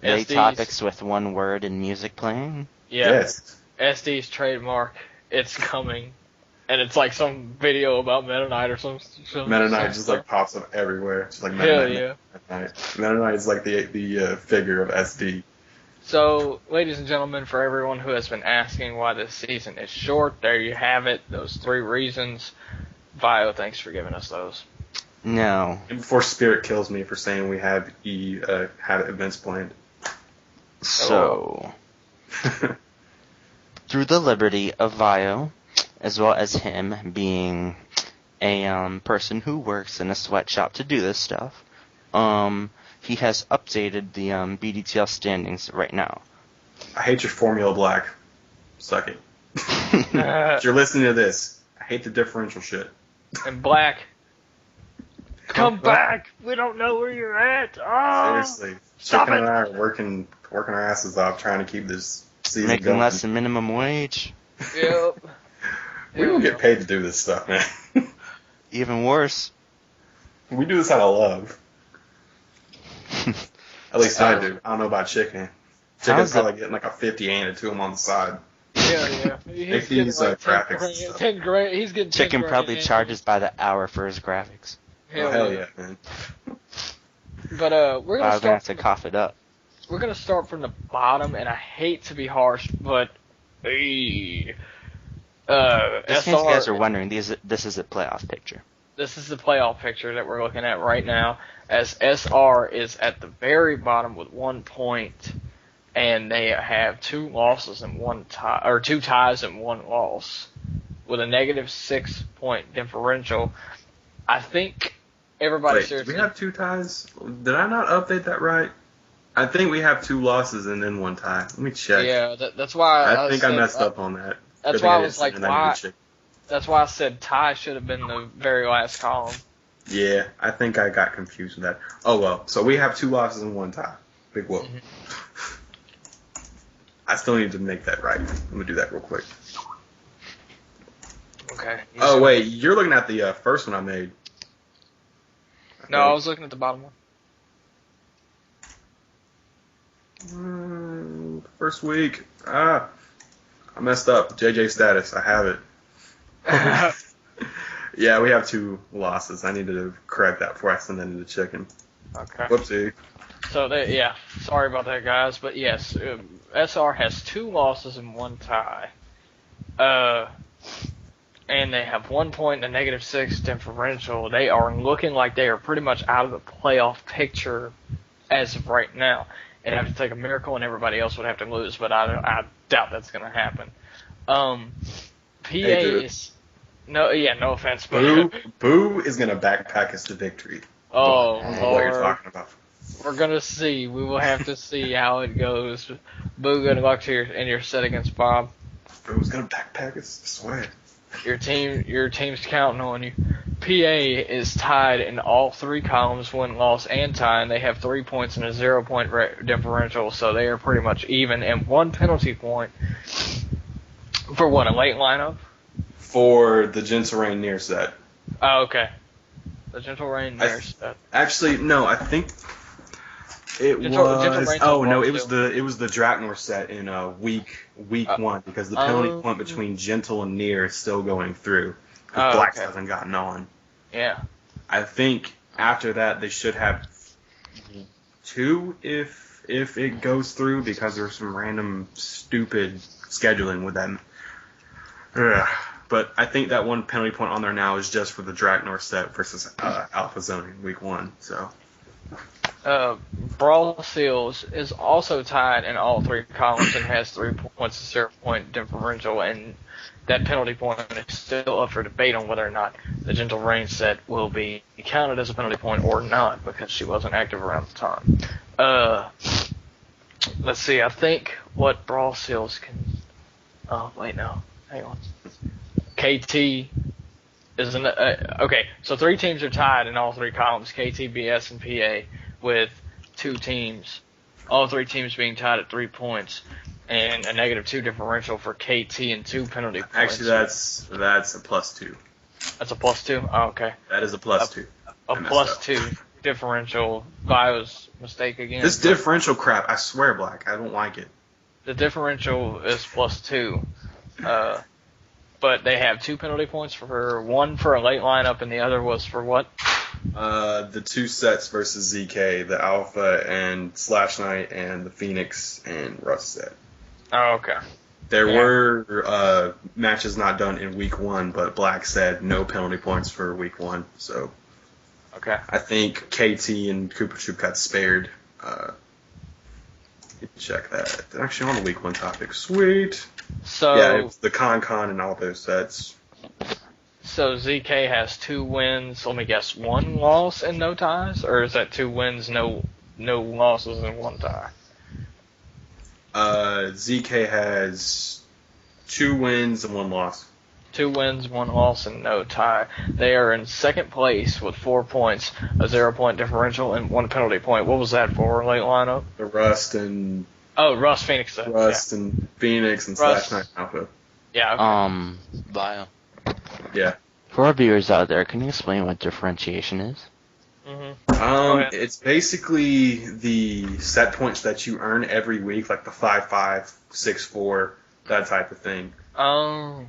S2: Vague topics with one word and music playing?
S1: Yeah.
S3: Yes.
S1: SD's trademark. It's coming. And it's like some video about Meta Knight or some
S3: Meta Knight just like pops up everywhere. Just like
S1: Meta Knight.
S3: Meta Knight is like the figure of SD.
S1: So, ladies and gentlemen, for everyone who has been asking why this season is short, there you have it. Those 3 reasons. Vio, thanks for giving us those.
S2: No.
S3: And before Spirit kills me for saying we had events planned.
S2: So, through the liberty of Vio, as well as him being a person who works in a sweatshop to do this stuff, he has updated the BDTL standings right now.
S3: I hate your Formula Black. Suck it. If you're listening to this, I hate the differential shit.
S1: And Black, come back! We don't know where you're at! Oh,
S3: Seriously.
S1: stop
S3: Chicken
S1: it!
S3: and I are working our asses off trying to keep this season
S2: Making
S3: going.
S2: less than minimum wage.
S1: Yep.
S3: We don't get paid to do this stuff, man.
S2: Even worse.
S3: We do this out of love. At least I do. I don't know about Chicken. Chicken's probably getting like a 50 and to him on the side.
S1: Yeah.
S3: Make these graphics and stuff.
S1: 10 grand. He's getting 10
S2: Chicken
S1: grand
S2: probably
S1: in.
S2: charges by the hour for his graphics.
S3: Hell yeah, man.
S1: But we're
S2: I'm
S1: gonna
S2: gonna have
S1: start.
S2: to cough it up.
S1: We're gonna start from the bottom, and I hate to be harsh, but
S2: Just in case you guys are wondering, this is a playoff picture.
S1: This is the playoff picture that we're looking at right now, as SR is at the very bottom with 1 point, and they have 2 losses and 1 tie, or 2 ties and 1 loss, with a negative 6 point differential. I think everybody
S3: Wait,
S1: seriously.
S3: do we have 2 ties? Did I not update that right? I think we have 2 losses and then 1 tie. Let me check.
S1: Yeah, that's why
S3: I think I messed up on that.
S1: That's
S3: Good
S1: why
S3: thing
S1: I was
S3: didn't
S1: like,
S3: send it. I
S1: why?
S3: need to check.
S1: That's why I said tie should have been the very last column.
S3: Yeah, I think I got confused with that. Oh well, so we have 2 losses and 1 tie. Big whoop.
S1: Mm-hmm.
S3: I still need to make that right. I'm gonna do that real quick.
S1: Okay.
S3: Oh wait, you're looking at the first one I made.
S1: No, I was looking at the bottom
S3: one. First week. I messed up. JJ status. I have it. Yeah, we have 2 losses. I need to correct that before I send that into Chicken.
S1: Okay.
S3: Whoopsie.
S1: So, sorry about that, guys. But yes, SR has 2 losses and 1 tie. And they have 1 point and a negative 6 differential. They are looking like they are pretty much out of the playoff picture as of right now. It'd have to take a miracle and everybody else would have to lose, but I doubt that's going to happen. PA is... No offense, but...
S3: Boo is going to backpack us to victory.
S1: Oh,
S3: I don't know what you're
S1: Lord.
S3: talking about.
S1: We're going to see. We will have to see how it goes. Boo, good luck in your set against Bob.
S3: Boo's going to backpack us, I swear.
S1: Your team's counting on you. PA is tied in all 3 columns, win, loss, and tie, and they have 3 points and a 0 point differential, so they are pretty much even, and 1 penalty point for what, a late lineup?
S3: For the Gentle Rain near set.
S1: Oh, okay. The Gentle Rain near set.
S3: Actually, no, I think it
S1: Gentle
S3: was.
S1: Rain's
S3: Oh
S1: on
S3: no,
S1: ball,
S3: it was
S1: too.
S3: the Draknor set in week 1 because the penalty point between Gentle and Near is still going through. Because Blacks hasn't gotten on.
S1: Yeah.
S3: I think after that they should have 2 if it goes through because there's some random stupid scheduling with them. Ugh. But I think that 1 penalty point on there now is just for the Draknor set versus Alpha Zone in week 1. So.
S1: Brawl Seals is also tied in all 3 columns and has 3 points, a 0 point differential, and that penalty point is still up for debate on whether or not the Gentle Rain set will be counted as a penalty point or not because she wasn't active around the time. Let's see, I think what Brawl Seals can... Oh, wait, no. Hang on. KT is okay, so 3 teams are tied in all 3 columns, KT, BS, and PA, with 2 teams, all 3 teams being tied at 3 points, and a negative 2 differential for KT and 2 penalty points.
S3: Actually, that's a +2.
S1: That's a +2? Oh, okay.
S3: That is a +2.
S1: A +2 differential. Bio's mistake again.
S3: This differential crap, I swear, Black, I don't like it.
S1: The differential is +2. But they have 2 penalty points, one for a late lineup, and the other was for what?
S3: The 2 sets versus ZK, the Alpha and Slash Knight, and the Phoenix and Russ set.
S1: Oh, okay.
S3: There were matches not done in week 1, but Black said no penalty points for week 1, so
S1: Okay.
S3: I think KT and Koopa Troop got spared. Check that. They're actually on the week 1 topic. Sweet.
S1: So
S3: Yeah, it was the Con and all those sets.
S1: So ZK has 2 wins. Let me guess, 1 loss and no ties, or is that 2 wins, no losses and 1 tie?
S3: ZK has 2 wins and 1 loss.
S1: 2 wins, 1 loss, and no tie. They are in second place with 4 points, a 0-point differential, and 1 penalty point. What was that for, late lineup?
S3: The Rust and
S1: Phoenix.
S3: and Phoenix and Slash Knight Alpha.
S1: Yeah. Okay.
S2: Vio.
S3: Yeah.
S2: For our viewers out there, can you explain what differentiation is?
S3: It's basically the set points that you earn every week, like the 5-5, 6-4, that type of thing.
S1: Oh.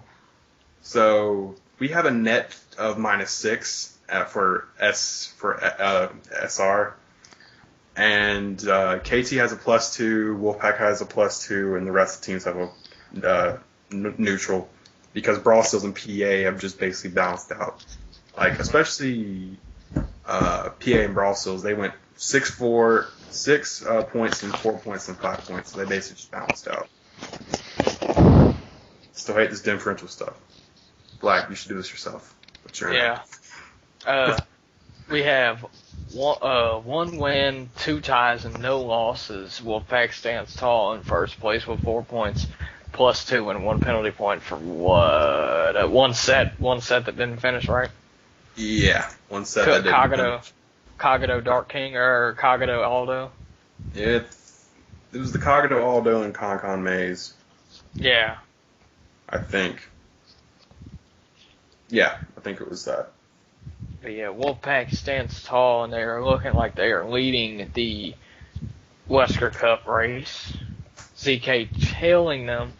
S3: So we have a net of -6 for SR, and KT has a +2, Wolfpack has a +2, and the rest of the teams have a neutral, because Brawl Seals and PA have just basically balanced out. Like, especially PA and Brawl Seals, they went 6 points and 4 points and 5 points, so they basically just balanced out. Still hate this differential stuff. Black, you should do this yourself. But you're
S1: Yeah. We have 1 win, 2 ties, and no losses. Wolfpack stands tall in first place with 4 points, +2, and 1 penalty point for what? One set that didn't finish, right?
S3: Yeah, one set that didn't finish.
S1: Kagado Dark King, or Kagado Aldo?
S3: Yeah, it was the Kagado Aldo and Con Maze,
S1: Yeah.
S3: I think. Yeah, I think it was that.
S1: But yeah, Wolfpack stands tall, and they are looking like they are leading the Wesker Cup race. ZK tailing them.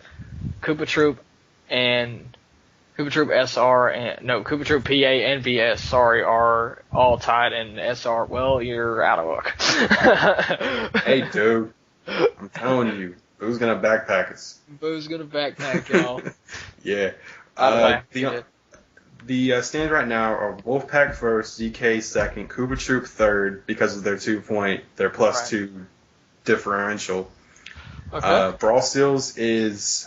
S1: Koopa Troop SR Koopa Troop PA and VS, are all tied, and SR, well, you're out of luck.
S3: Hey, dude, I'm telling you, who's gonna backpack us?
S1: Boo's gonna backpack y'all.
S3: Yeah. The stands right now are Wolfpack first, ZK second, Koopa Troop third because of their 2-point, their +2 differential.
S1: Okay.
S3: Brawl Seals is,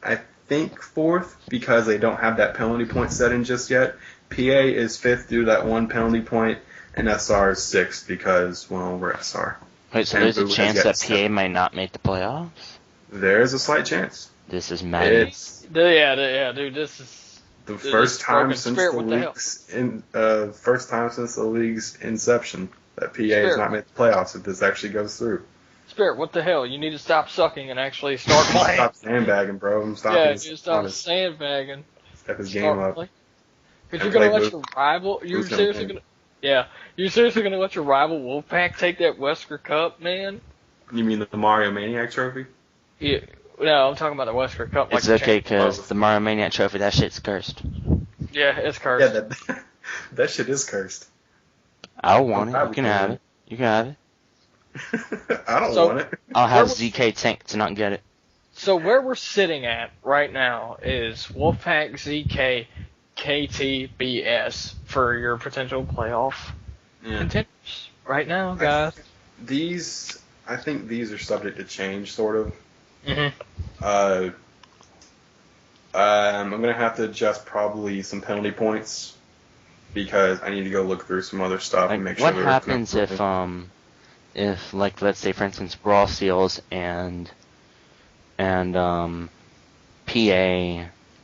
S3: I think, 4th because they don't have that penalty point set in just yet. PA is 5th due to that 1 penalty point, and SR is 6th because, well, we're SR.
S2: Wait, so there's a chance that PA might not make the playoffs?
S3: There's a slight chance.
S2: This is madness.
S1: Yeah, dude, this is
S3: the first time since the league's inception that PA has not made the playoffs if this actually goes through.
S1: Spirit, what the hell? You need to stop sucking and actually start playing.
S3: Stop sandbagging, bro.
S1: You stop sandbagging.
S3: Step his game up.
S1: Because you're gonna let your rival. You're seriously gonna let your rival Wolfpack take that Wesker Cup, man?
S3: You mean the Mario Maniac Trophy?
S1: Yeah. No, I'm talking about the Wesker Cup.
S2: It's okay, because the Mario Maniac Trophy, that shit's cursed.
S1: Yeah, it's cursed.
S3: Yeah, that shit is cursed.
S2: I don't want it. You can have it. You can have it.
S3: I don't want it.
S2: I'll have ZK tank to not get it.
S1: So where we're sitting at right now is Wolfpack, ZK, KT, BS for your potential playoff contenders right now, guys.
S3: I think these are subject to change, sort of.
S1: Mm-hmm.
S3: I'm gonna have to adjust probably some penalty points because I need to go look through some other stuff and make sure.
S2: What happens if, like, let's say, for instance, Brawl Seals and PA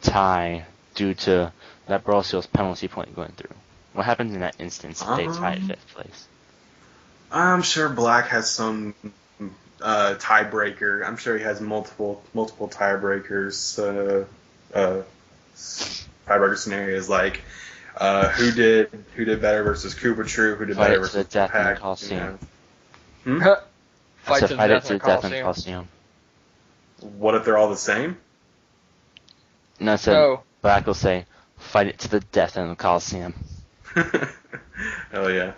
S2: tie due to that Brawl Seals penalty point going through? What happens in that instance if they tie at 5th place?
S3: I'm sure Black has some tiebreaker. I'm sure he has multiple tiebreakers. Tiebreaker scenarios like who did better versus Koopa Troop, who did better versus Pack.
S1: Fight to the death in the
S2: Coliseum.
S3: What if they're all the same?
S2: No, so Black will say, fight it to the death in the Coliseum.
S3: Hell yeah.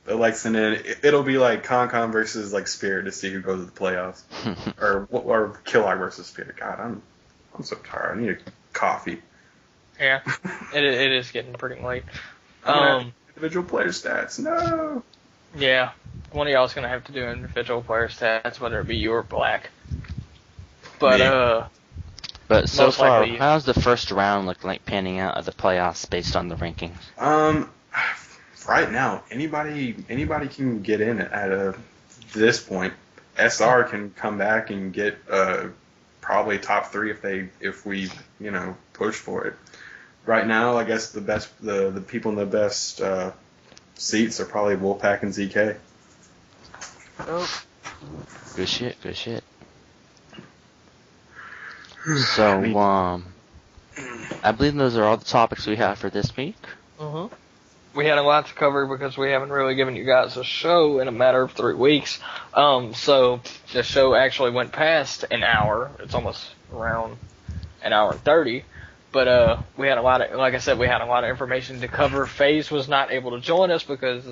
S3: But like, and then it'll be like Concom versus like Spirit to see who goes to the playoffs, or Killark versus Spirit. God, I'm so tired. I need a coffee.
S1: Yeah, it is getting pretty late.
S3: Individual player stats. No.
S1: Yeah, one of y'all's gonna have to do individual player stats, whether it be you or Black. But
S2: But so
S1: most
S2: far,
S1: likely you.
S2: how's the first round look like panning out of the playoffs based on the rankings?
S3: Right now, anybody can get in at this point. SR can come back and get probably top 3 if we push for it. Right now, I guess the people in the best seats are probably Wolfpack and ZK.
S1: Oh.
S2: Good shit. So, I believe those are all the topics we have for this week.
S1: Mm-hmm. We had a lot to cover because we haven't really given you guys a show in a matter of 3 weeks. So the show actually went past an hour. It's almost around an hour and 30. But we had a lot of, like I said, we had a lot of information to cover. FaZe was not able to join us because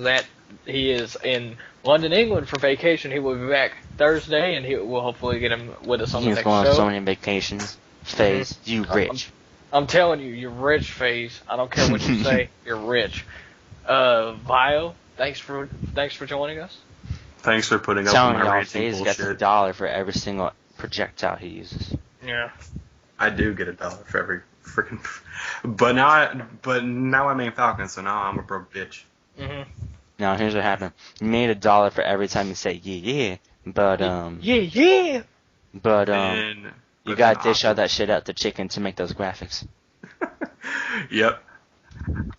S1: he is in London, England for vacation. He will be back Thursday, and we'll hopefully get him with us on the next show.
S2: He's going on so many vacations. FaZe, you rich.
S1: I'm telling you, you're rich, FaZe. I don't care what you say. You're rich. Vio, thanks for joining us.
S3: Thanks for putting up with my ranting
S2: FaZe
S3: bullshit.
S2: gets $1 for every single projectile he uses.
S1: Yeah.
S3: I do get $1 for every freaking. But now I'm main Falcon, so now I'm a broke bitch.
S1: Mm-hmm.
S2: Now here's what happened. You made $1 for every time you say yeah, but
S1: yeah.
S2: But you gotta dish out that shit out to Chicken to make those graphics.
S3: Yep.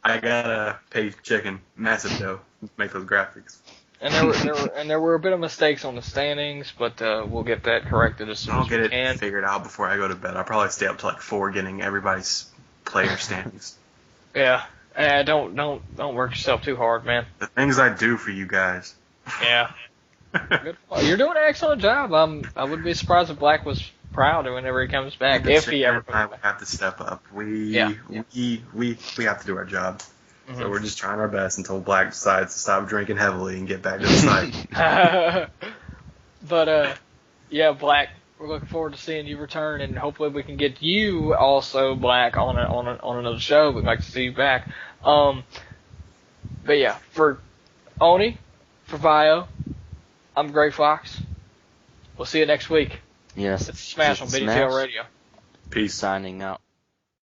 S3: I gotta pay Chicken massive dough to make those graphics.
S1: And there were a bit of mistakes on the standings, but we'll get that corrected as soon
S3: I'll
S1: as
S3: get
S1: we
S3: it
S1: can.
S3: figured out before I go to bed. I'll probably stay up till like 4 getting everybody's player standings.
S1: Yeah. Don't work yourself too hard, man.
S3: The things I do for you guys.
S1: Yeah. Good. Well, you're doing an excellent job. I would be surprised if Black was proud whenever he comes back, if he ever comes back.
S3: have to step up. We have to do our job. Mm-hmm. So we're just trying our best until Black decides to stop drinking heavily and get back to the site.
S1: But yeah, Black, we're looking forward to seeing you return, and hopefully we can get you also, Black, on another show. We'd like to see you back. But yeah, for Oni, for Vio, I'm Gray Fox. We'll see you next week.
S2: Yes.
S1: It's Smash on BDTL Radio.
S3: Peace.
S2: Signing out.